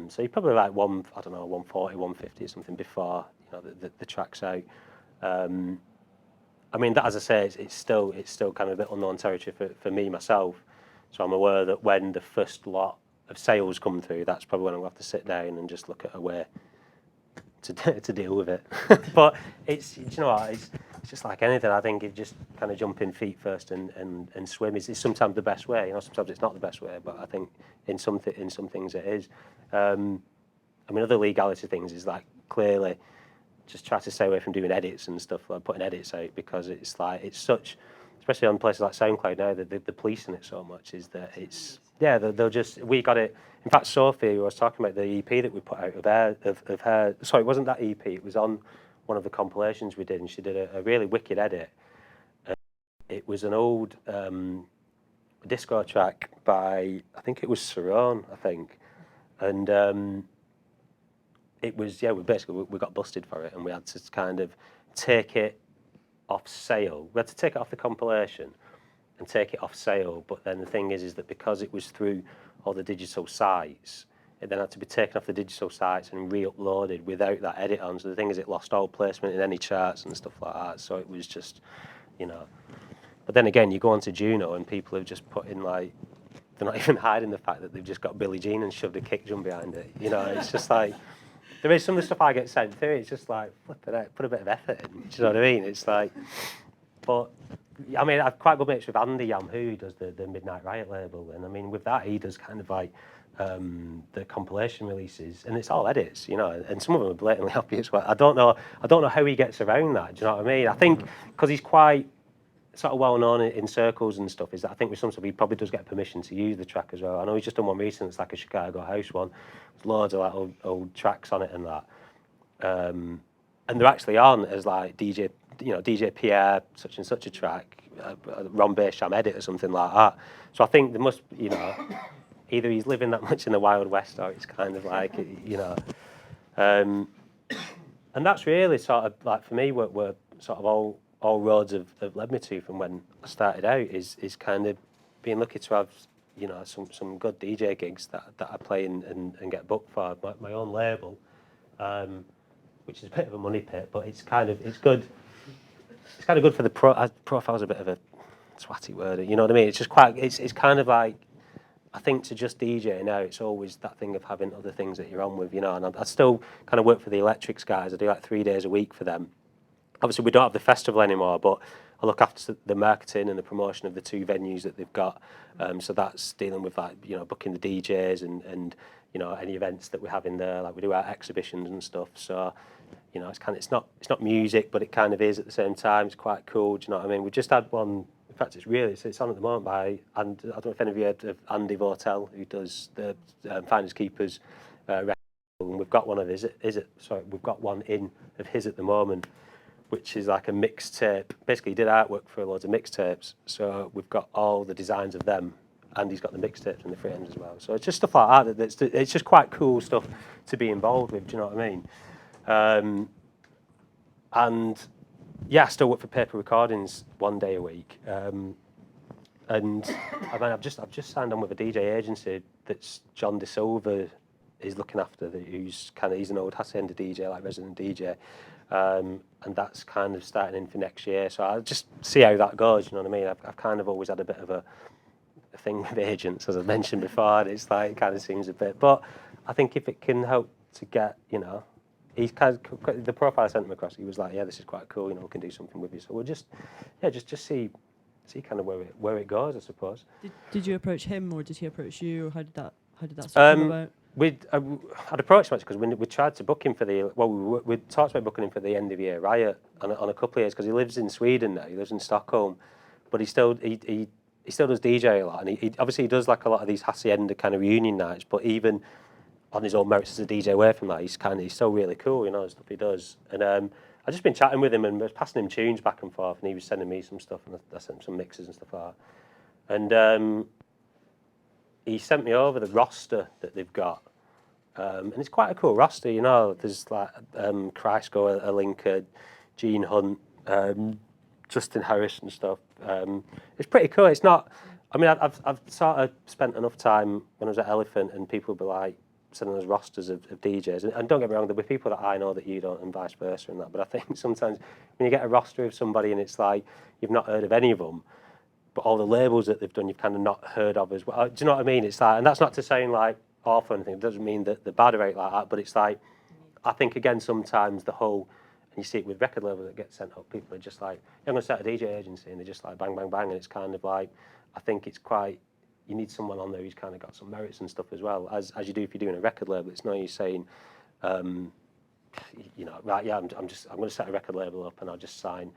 So you're probably like 140, 150 or something before the track's out. I mean, that, as I say, it's still kind of a bit unknown territory for me myself. So I'm aware that when the first lot of sales come through, that's probably when I'm going to have to sit down and just look at a way to deal with it. But it's just like anything. I think it just kind of jumping feet first and swim is sometimes the best way. Sometimes it's not the best way, but I think in some things it is. I mean, other legality things is like clearly just try to stay away from doing edits and stuff, like putting edits out, because it's such, especially on places like SoundCloud now, that the policing it so much is that we got it. In fact, Sophie, who I was talking about, the EP that we put out of her, sorry, it wasn't that EP, it was on one of the compilations we did, and she did a really wicked edit. It was an old disco track by, I think it was Cerrone, and it was, we got busted for it, and we had to kind of take it off sale. We had to take it off the compilation and take it off sale, but then the thing is that because it was through all the digital sites, it then had to be taken off the digital sites and re-uploaded without that edit on. So the thing is, it lost all placement in any charts and stuff like that. So it was just, But then again, you go onto Juno and people have just put in like, they're not even hiding the fact that they've just got Billie Jean and shoved a kick drum behind it. It's just like, there is some of the stuff I get sent through, it's just like, flip it out, put a bit of effort in. Do you know what I mean? It's like, but I mean, I've quite good mates with Andy Yam, who does the Midnight Riot label, and I mean, with that, he does kind of like the compilation releases, and it's all edits, and some of them are blatantly obvious. Well, I don't know how he gets around that. Do you know what I mean? I think because he's quite sort of well known in circles and stuff, is that I think with some stuff he probably does get permission to use the track as well. I know he's just done one recent. It's like a Chicago house one. There's loads of like old tracks on it and that, and they're actually on as like DJ Pierre such and such a track, Ron Baysham edit or something like that. So I think there must, either he's living that much in the Wild West, or it's kind of like, and that's really sort of like for me what sort of all roads have led me to from when I started out is kind of being lucky to have some good DJ gigs that I play and get booked for my own label, which is a bit of a money pit, but it's good. It's kind of good for the profile's a bit of a swatty word, you know what I mean? It's just quite. It's kind of like, I think to just DJ now, it's always that thing of having other things that you're on with, And I still kind of work for the Electrics guys. I do like 3 days a week for them. Obviously, we don't have the festival anymore, but I look after the marketing and the promotion of the 2 venues that they've got. So that's dealing with like booking the DJs and any events that we have in there. Like we do our exhibitions and stuff. So it's not music, but it kind of is at the same time. It's quite cool. Do you know what I mean? We just had one. In fact, it's on at the moment by, and I don't know if any of you heard of Andy Vortel, who does the Finders Keepers record. And we've got one of we've got one in of his at the moment, which is like a mixtape. Basically, he did artwork for loads of mixtapes. So we've got all the designs of them, and he's got the mixtapes and the frames as well. So it's just stuff like that. It's just quite cool stuff to be involved with. Do you know what I mean? And yeah, I still work for Paper Recordings 1 day a week. And I mean, I've just signed on with a DJ agency that's John De Silva is looking after. He's an old Hacienda DJ, like resident DJ. and that's kind of starting in for next year. So I'll just see how that goes. You know what I mean? I've kind of always had a bit of a thing with agents, as I mentioned before. And it's like it kind of seems a bit, but I think if it can help to get, you know, he's kind of the profile I sent him across. He was like, yeah, this is quite cool. You know, we can do something with you. So we'll just see kind of where it goes, I suppose. Did you approach him, or did he approach you, or how did that stuff come about? I'd approached him because we tried to book him for we talked about booking him for the End of Year Riot on a couple of years, because he lives in Sweden now. He lives in Stockholm, but he still does DJ a lot, and he obviously he does like a lot of these hacienda kind of reunion nights. But even on his own merits as a DJ away from that, he's still really cool, you know, the stuff he does. And I've just been chatting with him and was passing him tunes back and forth, and he was sending me some stuff, and I sent him some mixes and stuff like that. And he sent me over the roster that they've got, and it's quite a cool roster, you know. There's like Kreisco, Alinka, Gene Hunt, Justin Harris and stuff. It's pretty cool. It's not. I mean, I've sort of spent enough time when I was at Elephant, and people would be like sending us rosters of DJs, and don't get me wrong, there'll be people that I know that you don't, and vice versa, and that. But I think sometimes when you get a roster of somebody and it's like you've not heard of any of them, but all the labels that they've done you've kind of not heard of as well. Do you know what I mean? It's like, and that's not to say like awful or anything. It doesn't mean that they're bad or anything like that. But it's like, I think again sometimes the whole, and you see it with record labels that get sent up. People are just like, yeah, I'm going to start a DJ agency, and they're just like bang, bang, bang, and it's kind of like, I think it's quite. You need someone on there who's kind of got some merits and stuff as well, as you do if you're doing a record label. It's no use saying, you know, right, yeah, I'm going to set a record label up and I'll just sign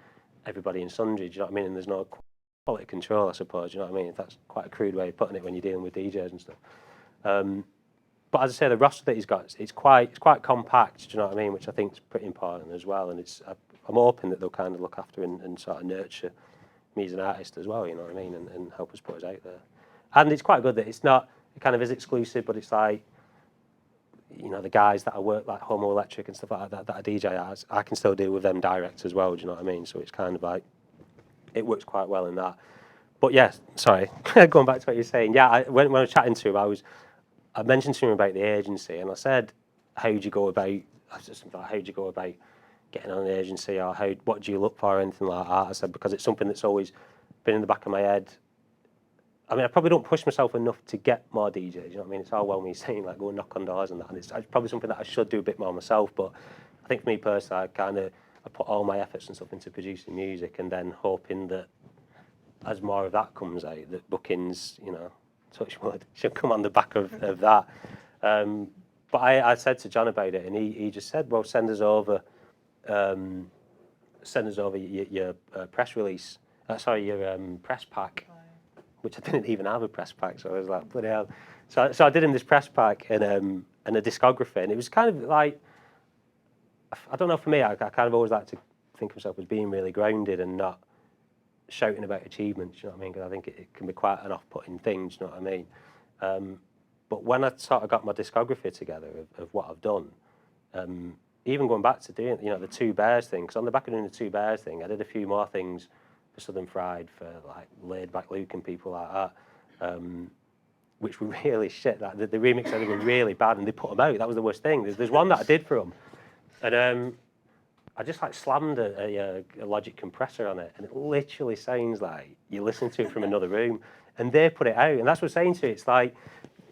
everybody in sundry. Do you know what I mean? And there's no quality control, I suppose. Do you know what I mean? That's quite a crude way of putting it when you're dealing with DJs and stuff. But as I say, the roster that he's got, it's quite compact. Do you know what I mean? Which I think is pretty important as well. And I'm hoping that they'll kind of look after and sort of nurture me as an artist as well. You know what I mean? And help us put us out there. And it's quite good that it's not, it kind of is exclusive, but it's like, you know, the guys that I work like Homo Electric and stuff like that I DJ as, I can still deal with them direct as well, do you know what I mean? So it's kind of like, it works quite well in that. But yes, sorry, going back to what you're saying, yeah, when I was chatting to him, I mentioned to him about the agency, and I said, how do you go about getting on an agency, or what do you look for, or anything like that? I said, because it's something that's always been in the back of my head. I mean, I probably don't push myself enough to get more DJs, you know what I mean? It's all well me saying, like, go and knock on doors and that, and it's probably something that I should do a bit more myself, but I think for me personally, I put all my efforts and stuff into producing music, and then hoping that as more of that comes out, that bookings, you know, touch wood, should come on the back of that. But I said to John about it, and he just said, well, send us over your press release, your press pack, which I didn't even have a press pack, so I was like, bloody hell. So I did him this press pack and a discography, and it was kind of like, I don't know, for me, I kind of always like to think of myself as being really grounded and not shouting about achievements, you know what I mean? Because I think it can be quite an off-putting thing, do you know what I mean? But when I sort of got my discography together of what I've done, even going back to doing, you know, the Two Bears thing, because on the back of doing the Two Bears thing, I did a few more things for Southern Fried, for like Laid Back Luke and people like that, which were really shit. Like, the remix they were really bad, and they put them out. That was the worst thing. There's one that I did for them, and I just like slammed a Logic compressor on it, and it literally sounds like you're listening to it from another room. And they put it out, and that's what I'm saying to you. It's like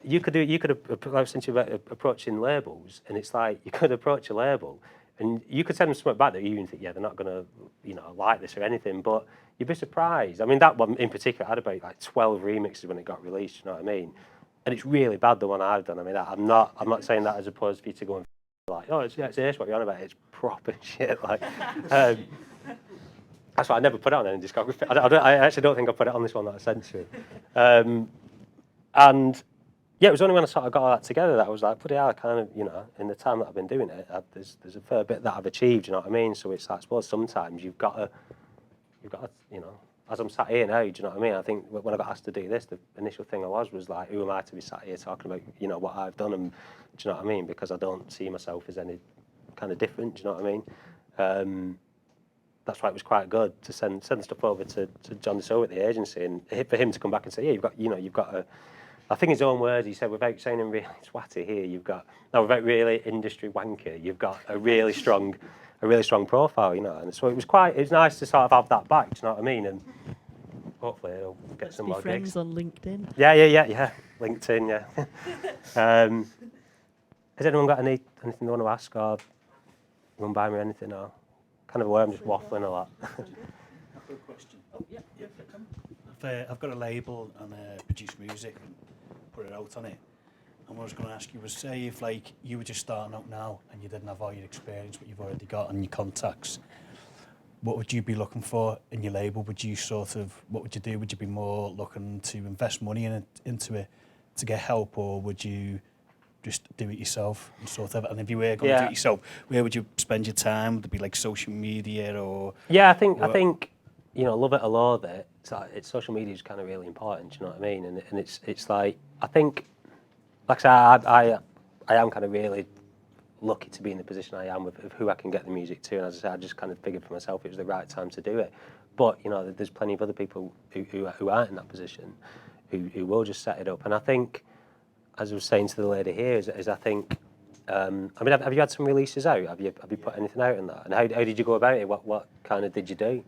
you could I was thinking about approaching labels, and it's like you could approach a label, and you could send them something back that you even think, yeah, they're not gonna, you know, like this or anything, but you'd be surprised. I mean, that one in particular, I had about like 12 remixes when it got released. You know what I mean? And it's really bad, the one I've done. I mean, I'm not saying that as opposed for you to go and like, oh, it's this, what you're on about. It's proper shit. Like, that's why I never put it on any discography. I actually don't think I put it on this one that I sent to you. And yeah, it was only when I sort of got all that together that I was like, bloody hell, I kind of, you know, in the time that I've been doing it, there's a fair bit that I've achieved, you know what I mean? So it's like, I suppose sometimes you've got to, you know, as I'm sat here now, do you know what I mean? I think when I got asked to do this, the initial thing I was like, who am I to be sat here talking about, you know, what I've done, and do you know what I mean? Because I don't see myself as any kind of different, do you know what I mean? That's why it was quite good to send stuff over to John DeSoe at the agency, and for him to come back and say, yeah, you've got a, I think his own words, he said, without saying him really twatty here, without really industry wanker, you've got a really strong a really strong profile, you know. And so it was nice to sort of have that back. Do you know what I mean? And hopefully it'll get some Be more friends gigs. on LinkedIn. Yeah. LinkedIn, yeah. Has anyone got anything they want to ask or run by me or anything? Or kind of aware I'm just waffling a lot. I've got a question. I've got a label and produce music and put it out on it. And what I was going to ask you was, say if like you were just starting out now and you didn't have all your experience, what you've already got and your contacts, what would you be looking for in your label? What would you do? Would you be more looking to invest money into it to get help, or would you just do it yourself and sort of? And if you were going to do it yourself, where would you spend your time? Would it be like social media or? Yeah, I think you know, love it or loathe it. It's social media is kind of really important. Do you know what I mean? And it's like, I think, like I said, I am kind of really lucky to be in the position I am of who I can get the music to. And as I said, I just kind of figured for myself it was the right time to do it. But you know, there's plenty of other people who aren't in that position, who will just set it up. And I think, as I was saying to the lady here, is I think, I mean, have you had some releases out? Have you put anything out in that? And how did you go about it? What kind of did you do?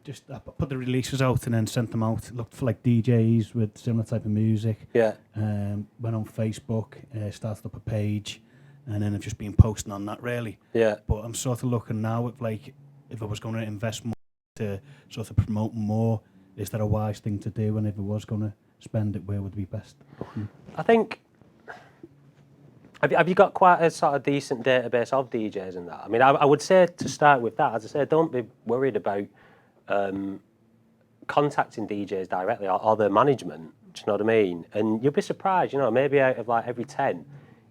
Just I put the releases out and then sent them out. Looked for like DJs with similar type of music. Yeah. Went on Facebook, started up a page, and then I've just been posting on that really. Yeah. But I'm sort of looking now at like if I was going to invest more to sort of promote more, is that a wise thing to do? And if I was going to spend it, where would be best? I think. Have you got quite a sort of decent database of DJs and that? I mean, I would say to start with that, as I said, don't be worried about contacting DJs directly or their management. Do you know what I mean? And you'll be surprised, you know, maybe out of like every 10,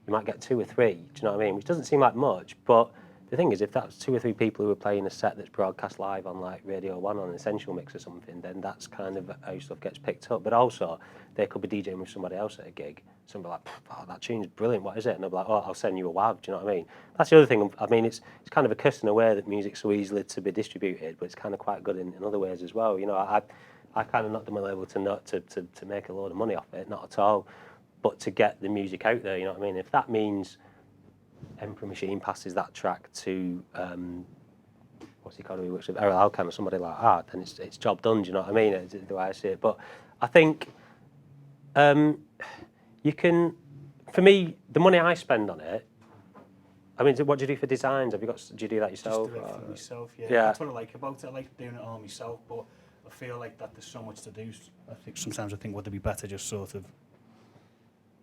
you might get 2 or 3. Do you know what I mean? Which doesn't seem like much, but the thing is, if that's 2 or 3 people who are playing a set that's broadcast live on like Radio 1 on an Essential Mix or something, then that's kind of how stuff gets picked up. But also, they could be DJing with somebody else at a gig. Somebody like, oh, that tune's brilliant, what is it? And they'll be like, oh, I'll send you a WAV, do you know what I mean? That's the other thing. I mean, it's kind of a curse in a way that music's so easily to be distributed, but it's kind of quite good in other ways as well. You know, I kind of not done my label to make a load of money off it, not at all, but to get the music out there, you know what I mean? If that means Emperor Machine passes that track to what's he called, who works with Errol Alcan or somebody like that, then it's job done. Do you know what I mean? It's the way I see it. But I think you can, for me, the money I spend on it. I mean, what do you do for designs? Do you do that yourself? Just do it for myself. Yeah. Yeah. That's what I like about it. I like doing it all myself, but I feel like that there's so much to do. I think sometimes would it be better just sort of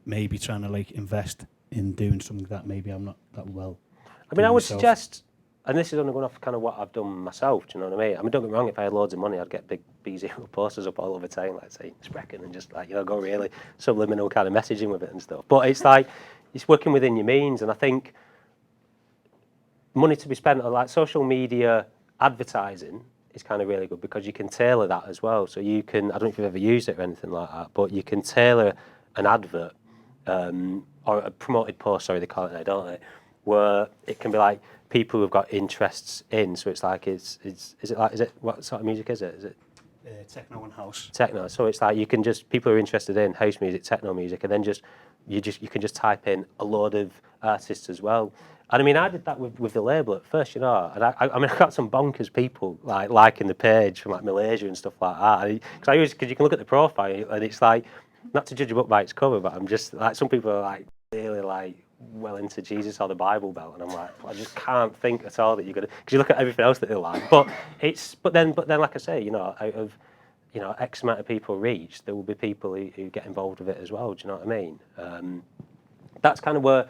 maybe trying to like invest in doing something that maybe I'm not that well. I mean, I would suggest, and this is only going off kind of what I've done myself, do you know what I mean? I mean, don't get me wrong, if I had loads of money, I'd get big B0 posters up all over town, like say, Sprechen, and just like, you know, go really subliminal kind of messaging with it and stuff. But it's like, it's working within your means, and I think money to be spent on like social media advertising is kind of really good because you can tailor that as well. So you can, I don't know if you've ever used it or anything like that, but you can tailor an advert, or a promoted post, sorry, they call it now, don't they? Where it can be like people who've got interests in. So it's like, is it what sort of music is it? Is it techno and house? Techno. So it's like you can just, people who are interested in house music, techno music, and then you can just type in a load of artists as well. And I mean, I did that with the label at first, you know. And I mean, I got some bonkers people like liking the page from like Malaysia and stuff like that. Because you can look at the profile and it's like, not to judge a book by its cover, but I'm just like, some people are like really like well into Jesus or the Bible Belt, and I'm like, I just can't think at all that you're gonna, because you look at everything else that they like. But then like I say, you know, out of, you know, X amount of people reached, there will be people who get involved with it as well. Do you know what I mean? That's kind of where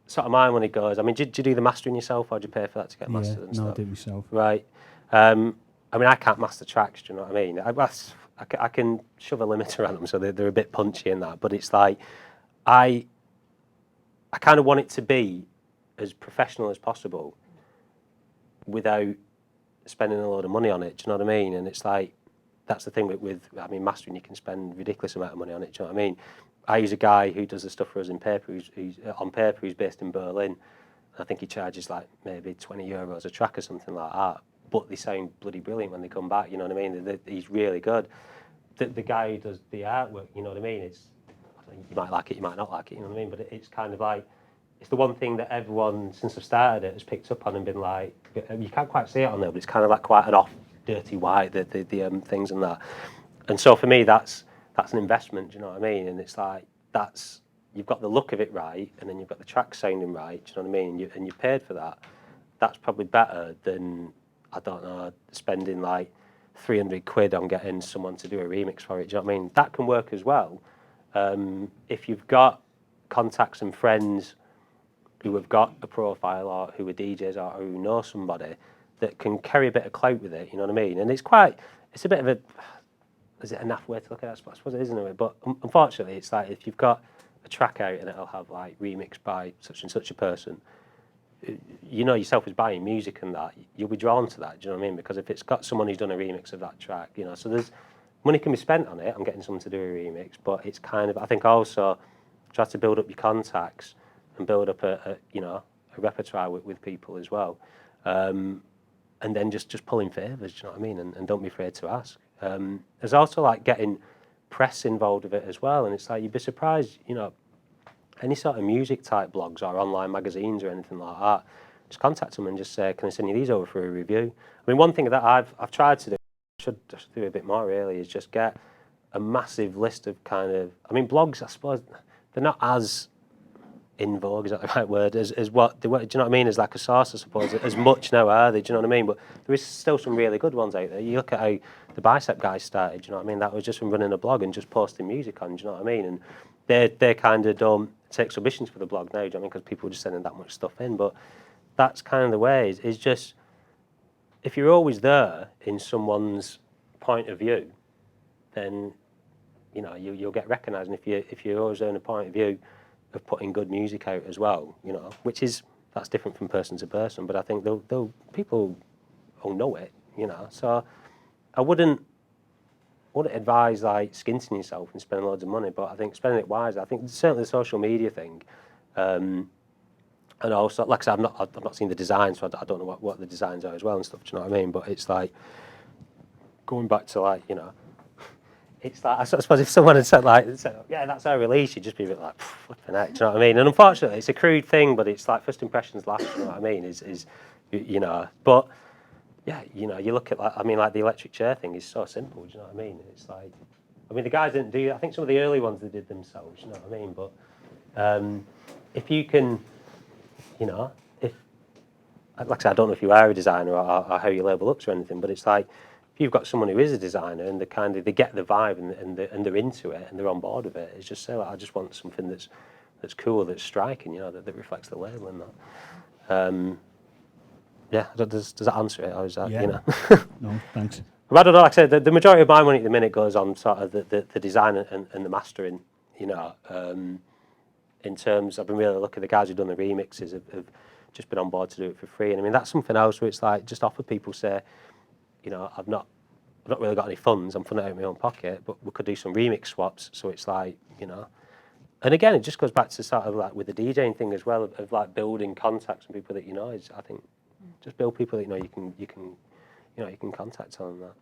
sort of my money goes. I mean, do you do the mastering yourself, or do you pay for that to get mastered and stuff? No, I do it myself. Right. I mean, I can't master tracks. Do you know what I mean? I can shove a limiter around them, so they're a bit punchy in that. But it's like, I kind of want it to be as professional as possible without spending a load of money on it. Do you know what I mean? And it's like, that's the thing with I mean, mastering, you can spend a ridiculous amount of money on it. Do you know what I mean? I use a guy who does the stuff for us in paper, who's based in Berlin. I think he charges like maybe €20 a track or something like that. But they sound bloody brilliant when they come back, you know what I mean? He's really good. The guy who does the artwork, you know what I mean? You might like it, you might not like it, you know what I mean? But it's kind of like, it's the one thing that everyone, since I've started it, has picked up on and been like, you can't quite see it on there, but it's kind of like quite an off, dirty white, the things and that. And so for me, that's an investment, do you know what I mean? And it's like, you've got the look of it right, and then you've got the track sounding right, do you know what I mean? And you paid for that. That's probably better than, I don't know, spending like 300 quid on getting someone to do a remix for it, do you know what I mean? That can work as well. If you've got contacts and friends who have got a profile or who are DJs or who know somebody that can carry a bit of clout with it, you know what I mean? And it's a bit of a, is it a naff way to look at it? I suppose it is in a way, but unfortunately it's like if you've got a track out and it'll have like remixed by such and such a person, you know yourself as buying music and that, you'll be drawn to that, do you know what I mean? Because if it's got someone who's done a remix of that track, you know, so there's money can be spent on it, on getting someone to do a remix, but it's kind of, I think also try to build up your contacts and build up a repertoire with people as well. And then just pull in favours, do you know what I mean? And don't be afraid to ask. There's also like getting press involved with it as well, and it's like you'd be surprised, you know, any sort of music type blogs or online magazines or anything like that, just contact them and just say, can I send you these over for a review? I mean, one thing that I've tried to do, should do a bit more really, is just get a massive list of kind of, I mean, blogs, I suppose, they're not as in vogue, is that the right word, as what, do you know what I mean, as like a source, I suppose, as much now are they, do you know what I mean? But there is still some really good ones out there. You look at how the Bicep guys started, do you know what I mean? That was just from running a blog and just posting music on, do you know what I mean? And they kind of don't take submissions for the blog now, do you know what I mean? Because people are just sending that much stuff in. But that's kind of the way, is just, if you're always there in someone's point of view, then, you know, you'll get recognised. And if you're always there in a point of view of putting good music out as well, you know, that's different from person to person, but I think people will know it, you know. So I wouldn't advise like skinting yourself and spending loads of money, but I think spending it wisely. I think certainly the social media thing, and also, like I said, I've not seen the design, so I don't know what the designs are as well and stuff. Do you know what I mean? But it's like going back to like, you know, it's like, I suppose if someone had said, yeah, that's our release, you'd just be a bit like, flipping heck, do you know what I mean? And unfortunately, it's a crude thing, but it's like first impressions last, you know what I mean? Is you know, but yeah, you know, you look at like, I mean, like the electric chair thing is so simple, do you know what I mean? It's like, I mean, the guys didn't do, I think some of the early ones they did themselves, you know what I mean? But if you can, you know, like I said, I don't know if you are a designer or how your label looks or anything, but it's like, if you've got someone who is a designer and they get the vibe and they're into it and they're on board with it, it's just say, like, I just want something that's cool, that's striking, you know, that reflects the label and that. Yeah, does that answer it, or is that, Yeah. you know? No, thanks. I don't know, like I said, the majority of my money at the minute goes on sort of the design and the mastering, you know. In terms, I've been really lucky, the guys who've done the remixes have just been on board to do it for free. And I mean, that's something else where it's like, just offer people, say, you know, I've not really got any funds, I'm funding it out of my own pocket, but we could do some remix swaps. So it's like, you know, and again, it just goes back to sort of like with the DJing thing as well, of like building contacts and people that you know. I think just build people that you can contact on that.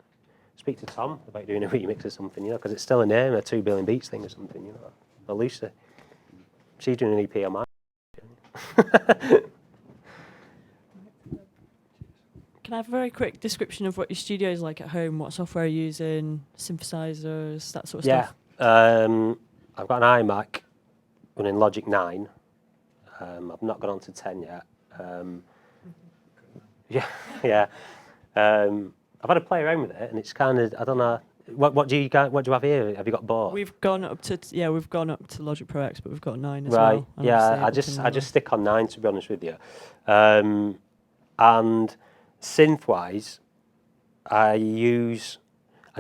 Speak to Tom about doing a remix or something, you know, because it's still a name, a 2 billion beats thing or something, you know. Or Lucy, she's doing an EP on mine. Can I have a very quick description of what your studio is like at home? What software you're using, synthesizers, that sort of stuff? Yeah, I've got an iMac running Logic 9. I've not gone on to 10 yet. Yeah. I've had to play around with it, and it's kind of, I don't know. What do you have here? Have you got both? We've gone up to Logic Pro X, but we've got 9 as right. well. And Yeah, obviously I just stick on 9, to be honest with you. And synth-wise, I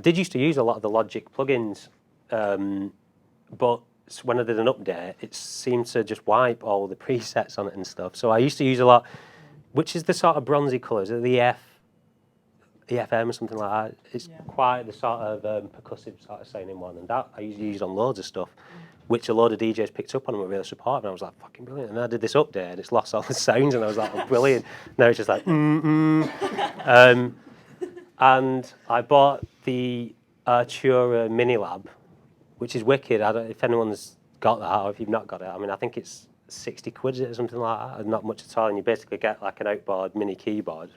did used to use a lot of the Logic plugins, but when I did an update, it seemed to just wipe all the presets on it and stuff. So I used to use a lot, which is the sort of bronzy colours, the EFM or something like that. It's quite the sort of percussive sort of sounding one, and that I used to use on loads of stuff, which a load of DJs picked up on and were really supportive. And I was like, fucking brilliant. And then I did this update, and it's lost all the sounds, and I was like, oh, brilliant. Now it's just like, and I bought the Artura Mini Lab, which is wicked. I don't if anyone's got that or if you've not got it. I mean, I think it's 60 quid is it or something like that, and not much at all. And you basically get like an outboard mini keyboard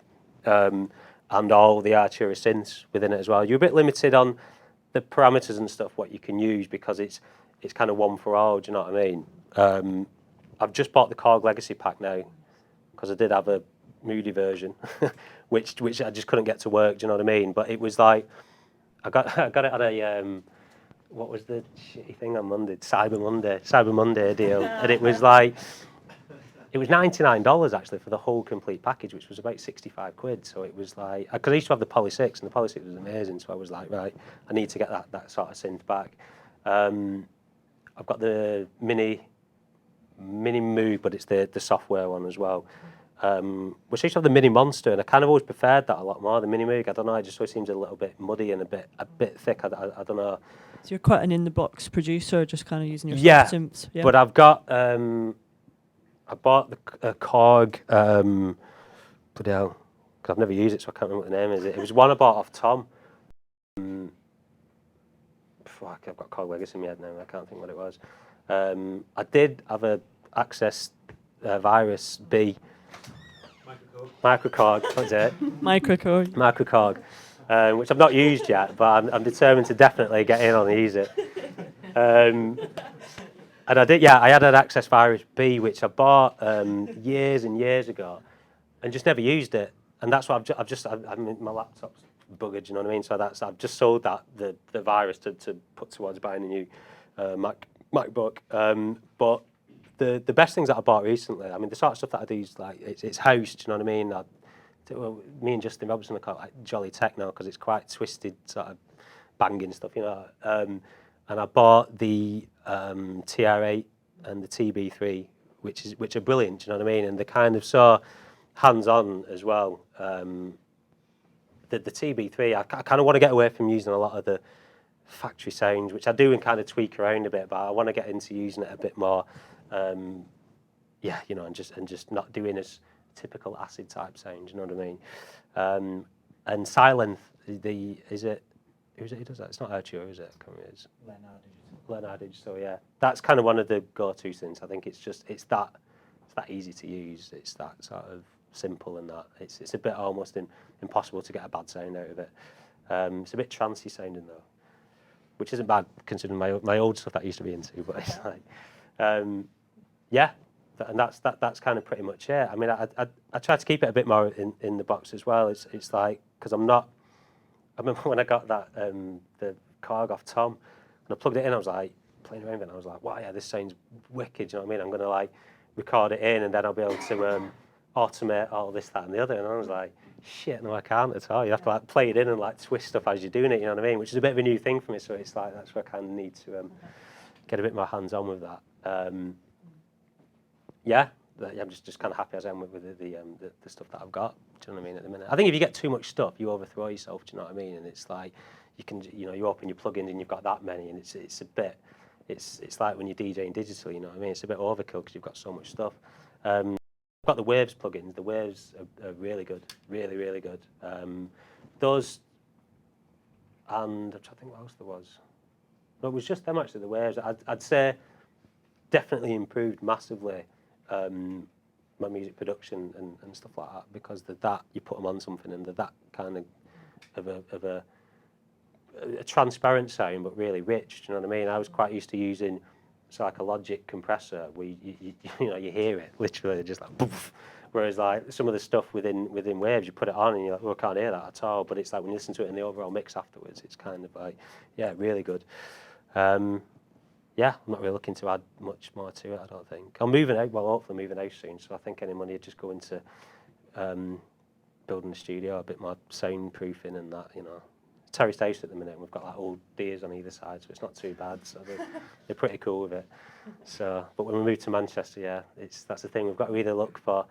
and all the Artura synths within it as well. You're a bit limited on the parameters and stuff what you can use because it's kind of one for all. Do you know what I mean? I've just bought the Korg Legacy pack now because I did have a Moody version, which I just couldn't get to work. Do you know what I mean? But it was like I got it at a what was the shitty thing on Monday? Cyber Monday deal, and it was like it was $99 actually for the whole complete package, which was about 65 quid. So it was like because I used to have the Poly 6, and the Poly 6 was amazing. So I was like, right, I need to get that sort of synth back. I've got the Mini Moog, but it's the software one as well. Which I used to have the Mini Monster, and I kind of always preferred that a lot more. The Mini Moog, I don't know, it just always seems a little bit muddy and a bit thick. I don't know. So you're quite an in-the-box producer, just kind of using your soft synths. Yeah. But I've got I bought the Korg. Bloody hell, because I've never used it, so I can't remember what the name is. It was one I bought off Tom. Fuck, I've got Korg Legacy in my head now. I can't think what it was. I did have a Access Virus B. Microkorg, that's it. Microkorg, which I've not used yet, but I'm determined to definitely get in on and use it. And I did, I had an Access Virus B, which I bought years and years ago, and just never used it. And that's what I mean, my laptop's buggered, you know what I mean? So I've just sold that the virus to put towards buying a new MacBook. But the best things that I bought recently, I mean, the sort of stuff that I do is like it's house. Do you know what I mean? Me and Justin Robinson call it like jolly techno because it's quite twisted, sort of banging stuff, you know. And I bought the TR8 and the TB3, which are brilliant. Do you know what I mean? And they're kind of so hands-on as well. The TB3, I kind of want to get away from using a lot of the factory sounds, which I do and kind of tweak around a bit, but I want to get into using it a bit more. You know, and just not doing as typical acid type sounds. You know what I mean? And Silent, who's it who does that? It's not Artura, is it? It's Leonard Digital. Yeah, that's kind of one of the go-to synths. I think it's that easy to use. It's that sort of simple and that it's a bit almost impossible to get a bad sound out of it. It's a bit trancey sounding though, which isn't bad considering my old stuff that I used to be into. But it's like, and that's kind of pretty much it. I mean, I try to keep it a bit more in the box as well. It's like because I'm not. I remember when I got that the Korg off Tom, and I plugged it in. I was like playing around with it. And I was like, wow, yeah, this sounds wicked. You know what I mean? I'm gonna like record it in, and then I'll be able to automate all this, that, and the other. And I was like, shit, no, I can't at all. You have to like play it in and like twist stuff as you're doing it. You know what I mean? Which is a bit of a new thing for me. So it's like that's where I kind of need to get a bit more hands on with that. I'm just kind of happy as I am with the stuff that I've got. Do you know what I mean? At the minute, I think if you get too much stuff, you overthrow yourself. Do you know what I mean? And it's like you open your plugins and you've got that many, and it's a bit, it's like when you're DJing digital. You know what I mean? It's a bit overkill because you've got so much stuff. I've got the Waves plugins. The Waves are really good, really, really good. Those, and I'm trying to think what else there was. No, it was just them actually. The Waves, I'd say, definitely improved massively. My music production and stuff like that because that you put them on something and they're that kind of a transparent sound but really rich. Do you know what I mean? I was quite used to using like a Logic compressor where you hear it literally just like poof. Whereas like some of the stuff within Waves, you put it on and you're like, well, I can't hear that at all. But it's like when you listen to it in the overall mix afterwards, it's kind of like really good. I'm not really looking to add much more to it, I don't think. I'm moving out, hopefully moving out soon, so I think any money would just go into building a studio, a bit more soundproofing and that, you know. Terraced house at the minute, and we've got like old deers on either side, so it's not too bad, so they're pretty cool with it. So, but when we move to Manchester, that's the thing, we've got to either look for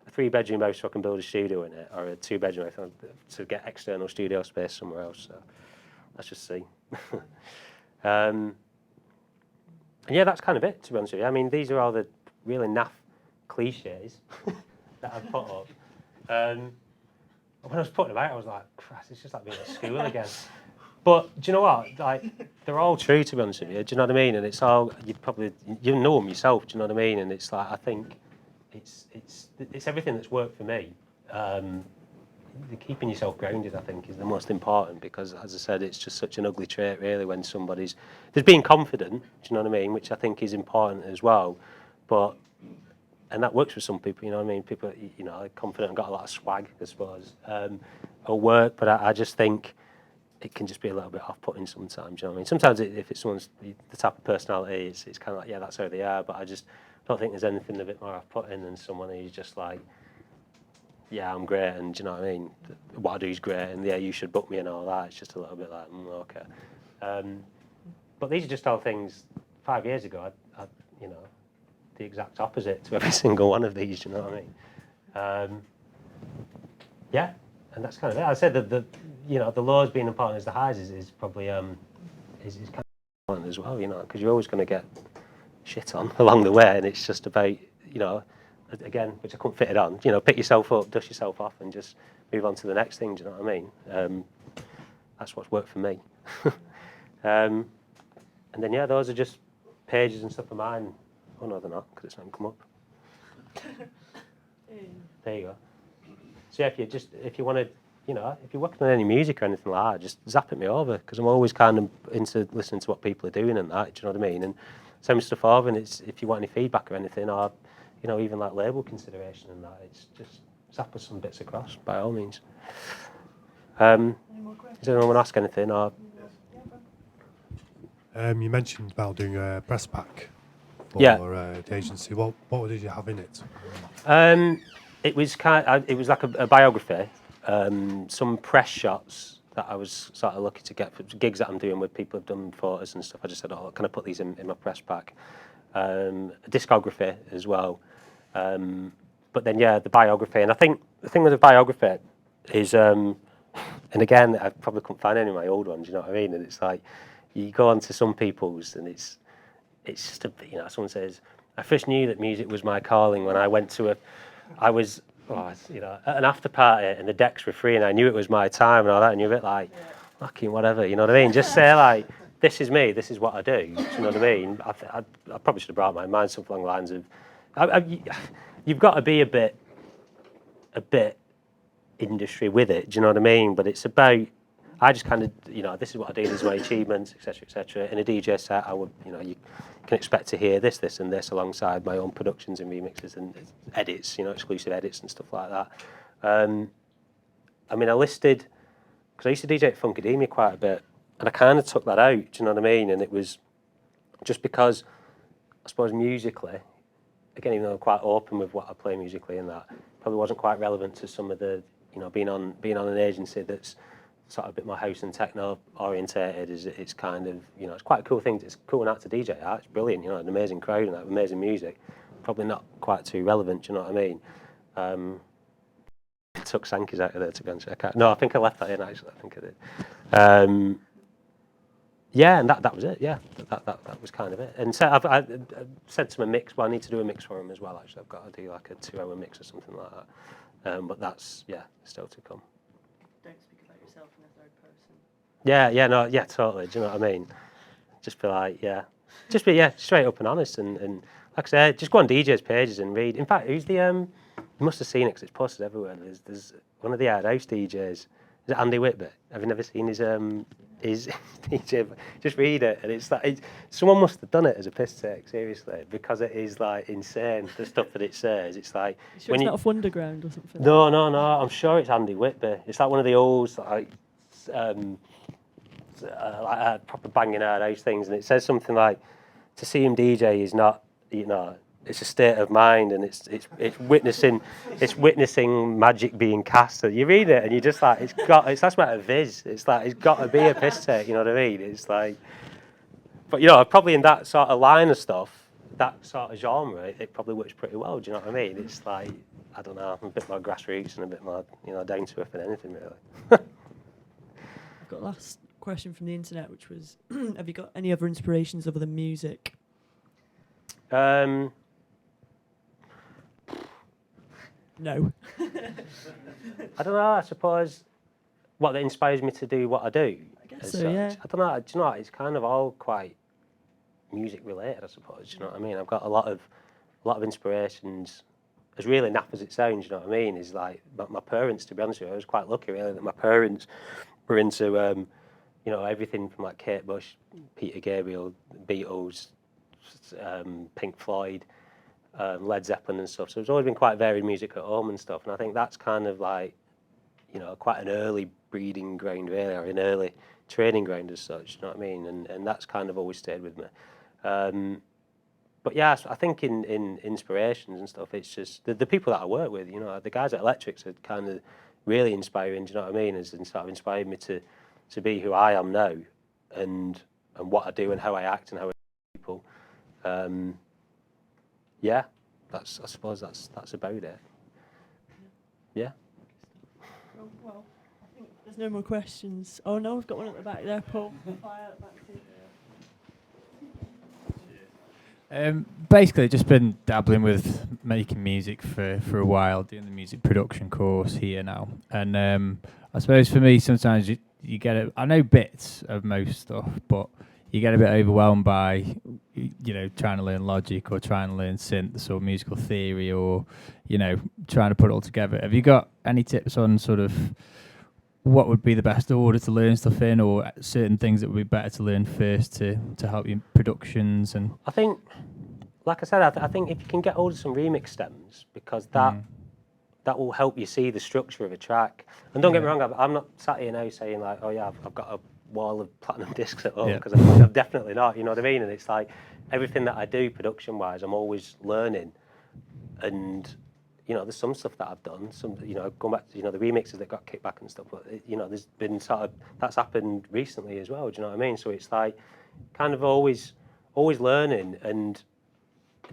a 3-bedroom house so I can build a studio in it, or a 2-bedroom house to get external studio space somewhere else, so let's just see. And that's kind of it, to be honest with you. I mean, these are all the really naff cliches that I've put up. When I was putting them out, I was like, Christ, it's just like being at school again. But do you know what? Like, they're all true, to be honest with you. Do you know what I mean? And it's all you know them yourself. Do you know what I mean? And it's like, I think it's everything that's worked for me. Keeping yourself grounded, I think, is the most important, because, as I said, it's just such an ugly trait, really, when there's being confident. Do you know what I mean? Which I think is important as well, and that works for some people. You know what I mean? People, you know, are confident and got a lot of swag, I suppose, will work. But I just think it can just be a little bit off-putting sometimes. You know what I mean? Sometimes if it's someone's the type of personality, it's kind of like, yeah, that's how they are. But I just don't think there's anything a bit more off-putting than someone who's just like, yeah, I'm great, and do you know what I mean? What I do is great, and yeah, you should book me and all that. It's just a little bit like, okay. But these are just all things. 5 years ago, I you know, the exact opposite to every single one of these. You know what I mean? Yeah, and that's kind of it. I said that the lows being important as the highs is probably is kind of important as well. You know, because you're always going to get shit on along the way, and it's just about, you know, again, which I couldn't fit it on, you know, pick yourself up, dust yourself off, and just move on to the next thing. Do you know what I mean? That's what's worked for me. And then, yeah, those are just pages and stuff of mine. Oh no, they're not, because it's not come up. There you go. So yeah, if you want to, you know, if you're working on any music or anything like that, just zap it me over, because I'm always kind of into listening to what people are doing and that. Do you know what I mean? And send me stuff over, and it's, if you want any feedback or anything, or, you know, even like label consideration and that, it's just zap us some bits across, by all means. Does anyone want to ask anything? Or you mentioned about doing a press pack for the agency. What did you have in it? it was like a biography, some press shots that I was sort of lucky to get for gigs that I'm doing with people who've done photos and stuff. I just said, oh, can I put these in my press pack? A discography as well. But then, yeah, the biography. And I think the thing with the biography is, and again, I probably couldn't find any of my old ones, you know what I mean? And it's like, you go on to some people's and it's just a, you know, someone says, I first knew that music was my calling when I went to you know, at an after party and the decks were free and I knew it was my time and all that, and you're a bit like, fucking whatever, you know what I mean? Just say like, this is me, this is what I do, you know what I mean? I probably should have brought my mind something along the lines of, you've got to be a bit industry with it, do you know what I mean? But it's about, I just kind of, you know, this is what I do, these are my achievements, etc., etc. In a DJ set, I would, you know, you can expect to hear this, this, and this alongside my own productions and remixes and edits, you know, exclusive edits and stuff like that. I mean, I listed, because I used to DJ at Funkademia quite a bit, and I kind of took that out, do you know what I mean? And it was just because, I suppose musically, again, even though I'm quite open with what I play musically and that, probably wasn't quite relevant to some of the, you know, being on an agency that's sort of a bit more house and techno orientated. It's kind of, you know, it's quite a cool thing. It's a cool night to DJ at. It's brilliant, you know, an amazing crowd and that, amazing music. Probably not quite too relevant, do you know what I mean? I took Sankey's out of there to go and check out. No, I think I left that in actually. I think I did. Yeah, and that was it. Yeah, that was kind of it. And so I sent him a mix. Well, I need to do a mix for him as well. Actually, I've got to do like a 2-hour mix or something like that. But that's, yeah, still to come. Don't speak about yourself in the third person. Yeah, totally. Do you know what I mean? Just be like, just be straight up and honest, and like I said, just go on DJ's pages and read. In fact, who's the you must have seen it because it's posted everywhere. There's one of the Hard House DJs. Is it Andy Whitby? Have you never seen his DJ? Just read it, and it's like someone must have done it as a piss take, seriously, because it is like insane the stuff that it says. It's like Sure it's not off Underground or something? No. I'm sure it's Andy Whitby. It's like one of the old like proper banging Hard House things, and it says something like, to see him DJ is not, you know, it's a state of mind, and it's witnessing magic being cast. So you read it and you just like, that's about a viz. It's like, it's got to be a piss take, you know what I mean? It's like, but you know, probably in that sort of line of stuff, that sort of genre, it probably works pretty well. Do you know what I mean? It's like, I don't know, a bit more grassroots and a bit more, you know, down to earth than anything really. I've got a last question from the internet, which was, have you got any other inspirations other than music? No. I don't know, I suppose what that inspires me to do what I do. I guess as So such. yeah. I don't know. Do you know what? It's kind of all quite music related, I suppose. Do you know what I mean? I've got a lot of inspirations. As really naff as it sounds, you know what I mean? Is like my parents. To be honest with you, I was quite lucky really that my parents were into you know, everything from like Kate Bush, Peter Gabriel, Beatles, Pink Floyd, Led Zeppelin and stuff. So there's always been quite varied music at home and stuff. And I think that's kind of like, you know, quite an early breeding ground really, or an early training ground as such, you know what I mean? And that's kind of always stayed with me. But yeah, I think in inspirations and stuff, it's just the people that I work with, you know, the guys at Electrics are kind of really inspiring, do you know what I mean? Has sort of inspired me to be who I am now and what I do and how I act and how I treat people. Yeah, I suppose that's about it. Yeah. Well, I think there's no more questions. Oh no, we've got one at the back there, Paul. Fire at the back too. Basically, just been dabbling with making music for a while, doing the music production course here now. And I suppose for me, sometimes you get it. I know bits of most stuff, but you get a bit overwhelmed by, you know, trying to learn Logic or trying to learn synths or musical theory or, you know, trying to put it all together. Have you got any tips on sort of what would be the best order to learn stuff in, or certain things that would be better to learn first to help you in productions? And I think, like I said, I think if you can get hold of some remix stems, because that will help you see the structure of a track. And don't get me wrong, I'm not sat here now saying like, oh yeah, I've got a wall of platinum discs at home, because I'm definitely not, you know what I mean? And it's like everything that I do production-wise, I'm always learning. And you know, there's some stuff that I've done, some, you know, going back to, you know, the remixes that got kicked back and stuff, but, you know, there's been sort of, that's happened recently as well, do you know what I mean? So it's like, kind of always learning, and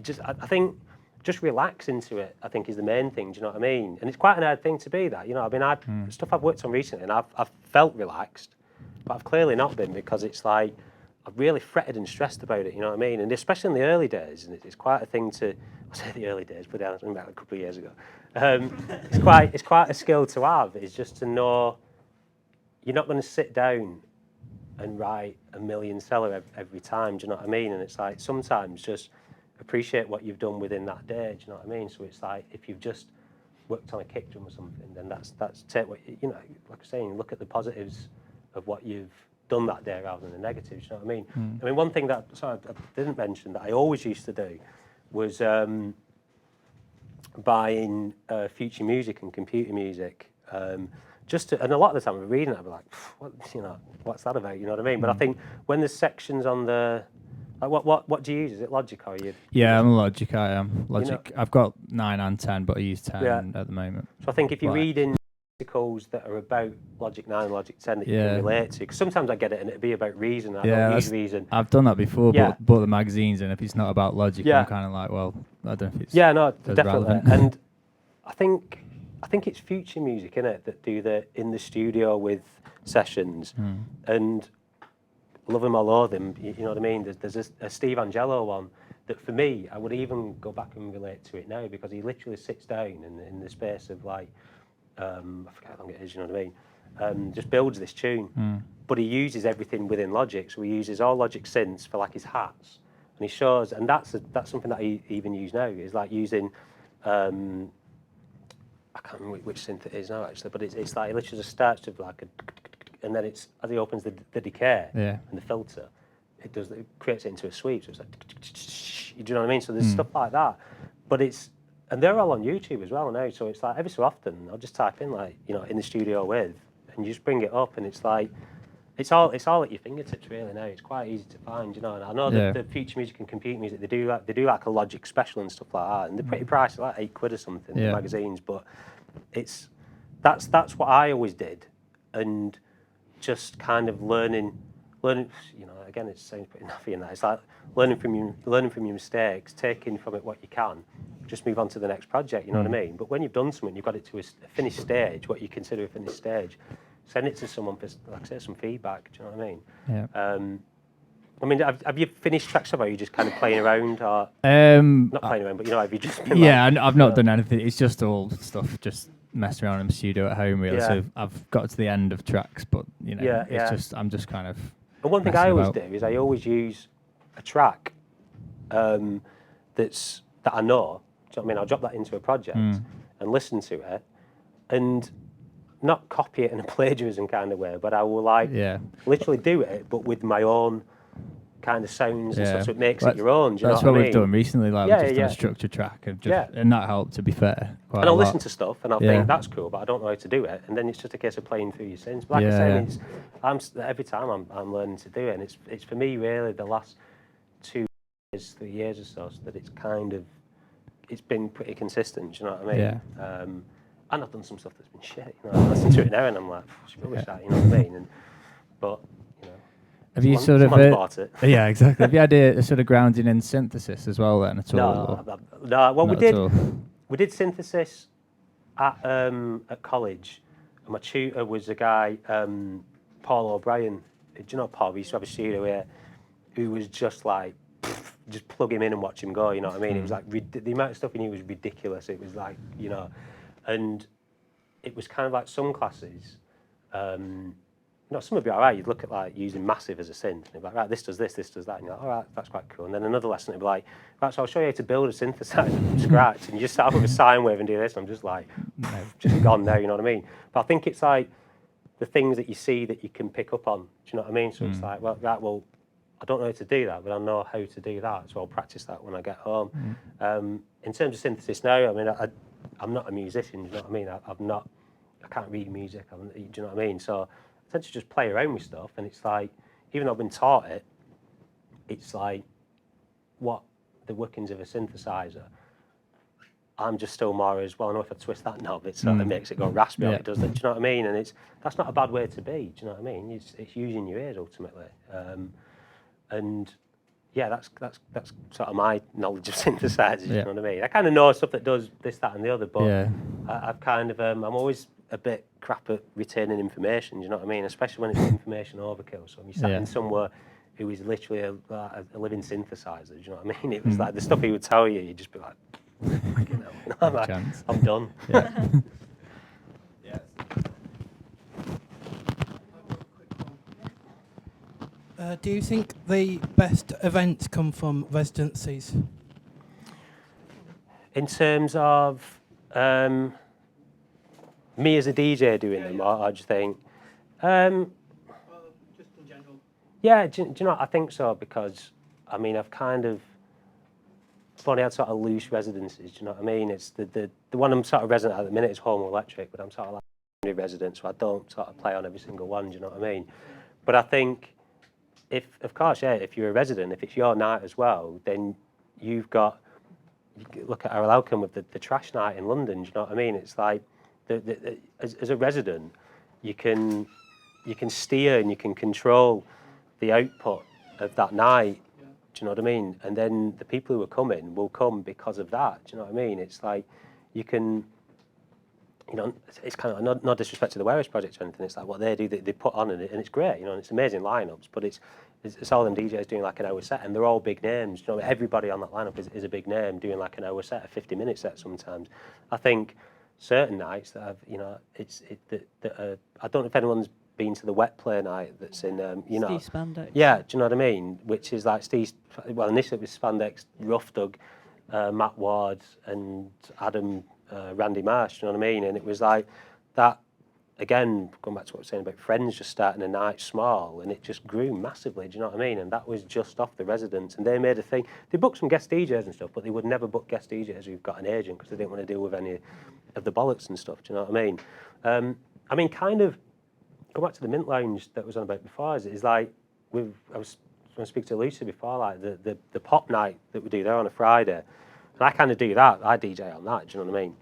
just, I think, just relax into it, I think is the main thing, do you know what I mean? And it's quite an hard thing to be that, you know, I mean, stuff I've worked on recently, and I've felt relaxed, but I've clearly not been, because it's like, I've really fretted and stressed about it, you know what I mean? And especially in the early days, and it's quite a thing to, I say the early days, but that was about a couple of years ago. It's quite a skill to have, is just to know you're not going to sit down and write a million seller every time, do you know what I mean? And it's like, sometimes just appreciate what you've done within that day, do you know what I mean? So it's like, if you've just worked on a kick drum or something, then that's take what, you know, like I'm saying, look at the positives of what you've done that day rather than the negatives, you know what I mean? I mean, one thing that, sorry, I didn't mention that I always used to do was buying future music and computer music. Just to, and a lot of the time I'm reading it, I'd be like, what, you know, what's that about? You know what I mean? But I think when there's sections on the, like what do you use? Is it Logic or you? yeah, I'm Logic. I am Logic. You know, I've got 9 and 10, but I use 10 at the moment. So I think if you're Like, reading articles that are about Logic 9, Logic 10 that you can relate to, because sometimes I get it and it'd be about Reason. I don't use Reason. I've done that before, but bought the magazines, and if it's not about Logic, I'm kind of like, well, I don't know if it's no, definitely. relevant. And I think it's future music, innit, that do the in the studio with sessions, and love him or loathe him, you know what I mean? There's a Steve Angelo one that for me, I would even go back and relate to it now, because he literally sits down in the space of like, I forget how long it is, you know what I mean? Just builds this tune, but he uses everything within Logic. So he uses all Logic synths for like his hats, and he shows, and that's something that I even use now. Is like using, I can't remember which synth it is now actually, but it's like it literally just starts with like a, and then it's as he opens the decay and the filter, it creates it into a sweep. So it's like, do you know what I mean? So there's stuff like that, but it's. And they're all on YouTube as well now, so it's like every so often I'll just type in like, you know, in the studio with, and you just bring it up, and it's like, it's all at your fingertips really now. It's quite easy to find, you know. And I know that the future music and computer music, they do like a Logic special and stuff like that, and they're pretty pricey, like £8 or something, the magazines. But that's what I always did, and just kind of learning. You know, again, it sounds pretty naffy in that. It's like learning from your mistakes, taking from it what you can, just move on to the next project, you know what I mean? But when you've done something, you've got it to a finished stage, what you consider a finished stage, send it to someone for, like I say, some feedback, do you know what I mean? I mean, have you finished tracks up, or are you just kind of playing around, or not playing around, but have you just been I've not done anything. It's just all stuff, just messing around in the studio at home, really. Yeah. So I've got to the end of tracks, but it's just I'm just kind of. And one thing I messing always about. do is I always use a track that I know. Do you know what I mean? I'll drop that into a project and listen to it, and not copy it in a plagiarism kind of way, but I will literally do it, but with my own kind of sounds and stuff, so it makes it your own. Do you know That's what what I we've mean? done recently. Like we've just done a structured track, and that helped. To be fair, quite and I'll a lot. listen to stuff and I'll think that's cool, but I don't know how to do it, and then it's just a case of playing through your synths. But like I say, every time I'm learning to do it, and it's for me really the last 2 years, 3 years or so that it's been pretty consistent. Do you know what I mean? Yeah. And I've done some stuff that's been shit. I listen to it now and I'm like, it's rubbish that. You know what I mean? But have you sort of bought it. Yeah, exactly. Have you had a sort of grounding in synthesis as well then at all? No. Well, Not we did synthesis at college, and my tutor was a guy, Paul O'Brien. Do you know Paul? We used to have a studio here, who was just like, just plug him in and watch him go. You know what I mean? It was like the amount of stuff he knew was ridiculous. It was like and it was kind of like some classes. Some would be all right. You'd look at like using Massive as a synth, and you'd be like, right, this does this, this does that, and you're like, all right, that's quite cool. And then another lesson would be like, right, so I'll show you how to build a synthesizer from scratch, and you just start with a sine wave and do this. And I'm just like, just gone now. You know what I mean? But I think it's like the things that you see that you can pick up on. Do you know what I mean? So it's like, well, I don't know how to do that, but I know how to do that, so I'll practice that when I get home. In terms of synthesis now, I mean, I'm not a musician. Do you know what I mean? I can't read music. Do you know what I mean? So I tend to just play around with stuff, and it's like, even though I've been taught it, it's like what the workings of a synthesizer. I'm just still more as well. I know if I twist that knob, it sort of makes it go raspy. It does that. Do you know what I mean? And that's not a bad way to be. Do you know what I mean? It's using your ears ultimately. And yeah, that's sort of my knowledge of synthesizers. You know what I mean? I kind of know stuff that does this, that, and the other, but I've kind of I'm always a bit crap at retaining information. Do you know what I mean? Especially when it's information overkill. So when you're sat in somewhere who is literally a living synthesizer. Do you know what I mean? It was like the stuff he would tell you, you'd just be like, I'm like, I'm done. Do you think the best events come from residencies? In terms of me as a DJ doing them, I just think. Just in general. Yeah, do you know what? I think so, because I mean I've only had sort of loose residencies. Do you know what I mean? It's the one I'm sort of resident at the minute is Home Electric, but I'm sort of like a resident, so I don't sort of play on every single one. Do you know what I mean? But I think if you're a resident, if it's your night as well, then you look at our outcome with the trash night in London. Do you know what I mean? It's like as a resident, you can steer and you can control the output of that night. Do you know what I mean? And then the people who are coming will come because of that. Do you know what I mean? It's like you can, it's kind of no disrespect to the Warehouse Project or anything. It's like what they do, they put on and it's great. And it's amazing lineups. But it's all them DJs doing like an hour set, and they're all big names. You know, everybody on that lineup is a big name doing like an hour set, a 50-minute set sometimes. I think certain nights that I've, I don't know if anyone's been to the Wet Play night that's in, Steve Spandex. Yeah, do you know what I mean? Which is like Steve, well, initially it was Spandex, Rough Dug, Matt Ward and Adam, Randy Marsh, do you know what I mean? And it was like that, again, going back to what I was saying about Friends just starting a night small, and it just grew massively, do you know what I mean? And that was just off the residents, and they made a thing. They booked some guest DJs and stuff, but they would never book guest DJs who've got an agent because they didn't want to deal with any of the bollocks and stuff, do you know what I mean? Kind of, go back to the Mint Lounge that was on about before, is like, I was going to speak to Lucy before, like the pop night that we do there on a Friday, and I kind of do that, I DJ on that, do you know what I mean?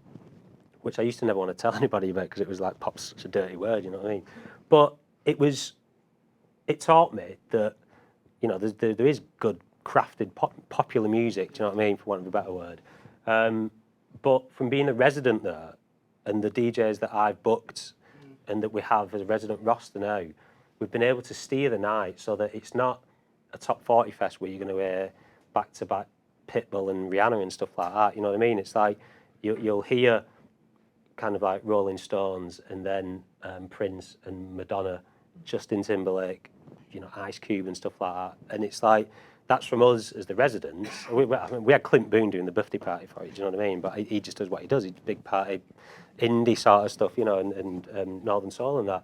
Which I used to never want to tell anybody about because it was like pop's such a dirty word, you know what I mean? But it taught me that, there is good crafted popular music, do you know what I mean, for want of a better word. But from being a resident there, and the DJs that I've booked and that we have as a resident roster now, we've been able to steer the night so that it's not a top 40 fest where you're going to hear back-to-back Pitbull and Rihanna and stuff like that. You know what I mean? It's like you'll hear kind of like Rolling Stones and then Prince and Madonna, Justin Timberlake, you know, Ice Cube and stuff like that. And it's like, that's from us as the residents. We had Clint Boone doing the birthday party for it, do you know what I mean? But he just does what he does. He's a big party, indie sort of stuff, you know, and Northern Soul and that.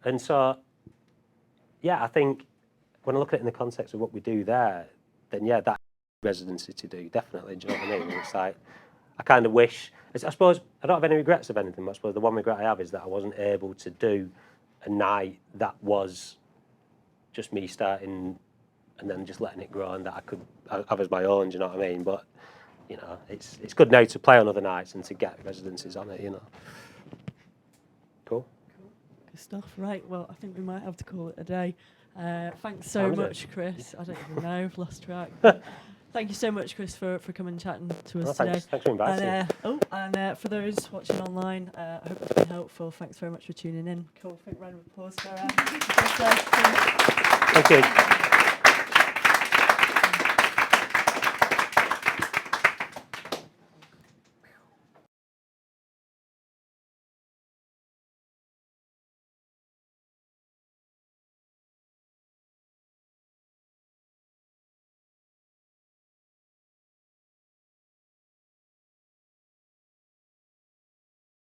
And so, yeah, I think when I look at it in the context of what we do there, then yeah, that's residency to do, definitely, do you know what I mean? It's like, I kind of wish, I suppose, I don't have any regrets of anything, but I suppose the one regret I have is that I wasn't able to do a night that was just me starting and then just letting it grow and that I could have as my own, do you know what I mean? But, you know, it's good now to play on other nights and to get residencies on it, you know. Cool. Good stuff. Right, well, I think we might have to call it a day. Thanks so much, Chris. I don't even know, I've lost track. Thank you so much, Chris, for coming and chatting to us today. Thanks for inviting me. And for those watching online, I hope it's been helpful. Thanks very much for tuning in. Cool. I think round of applause for Thank you.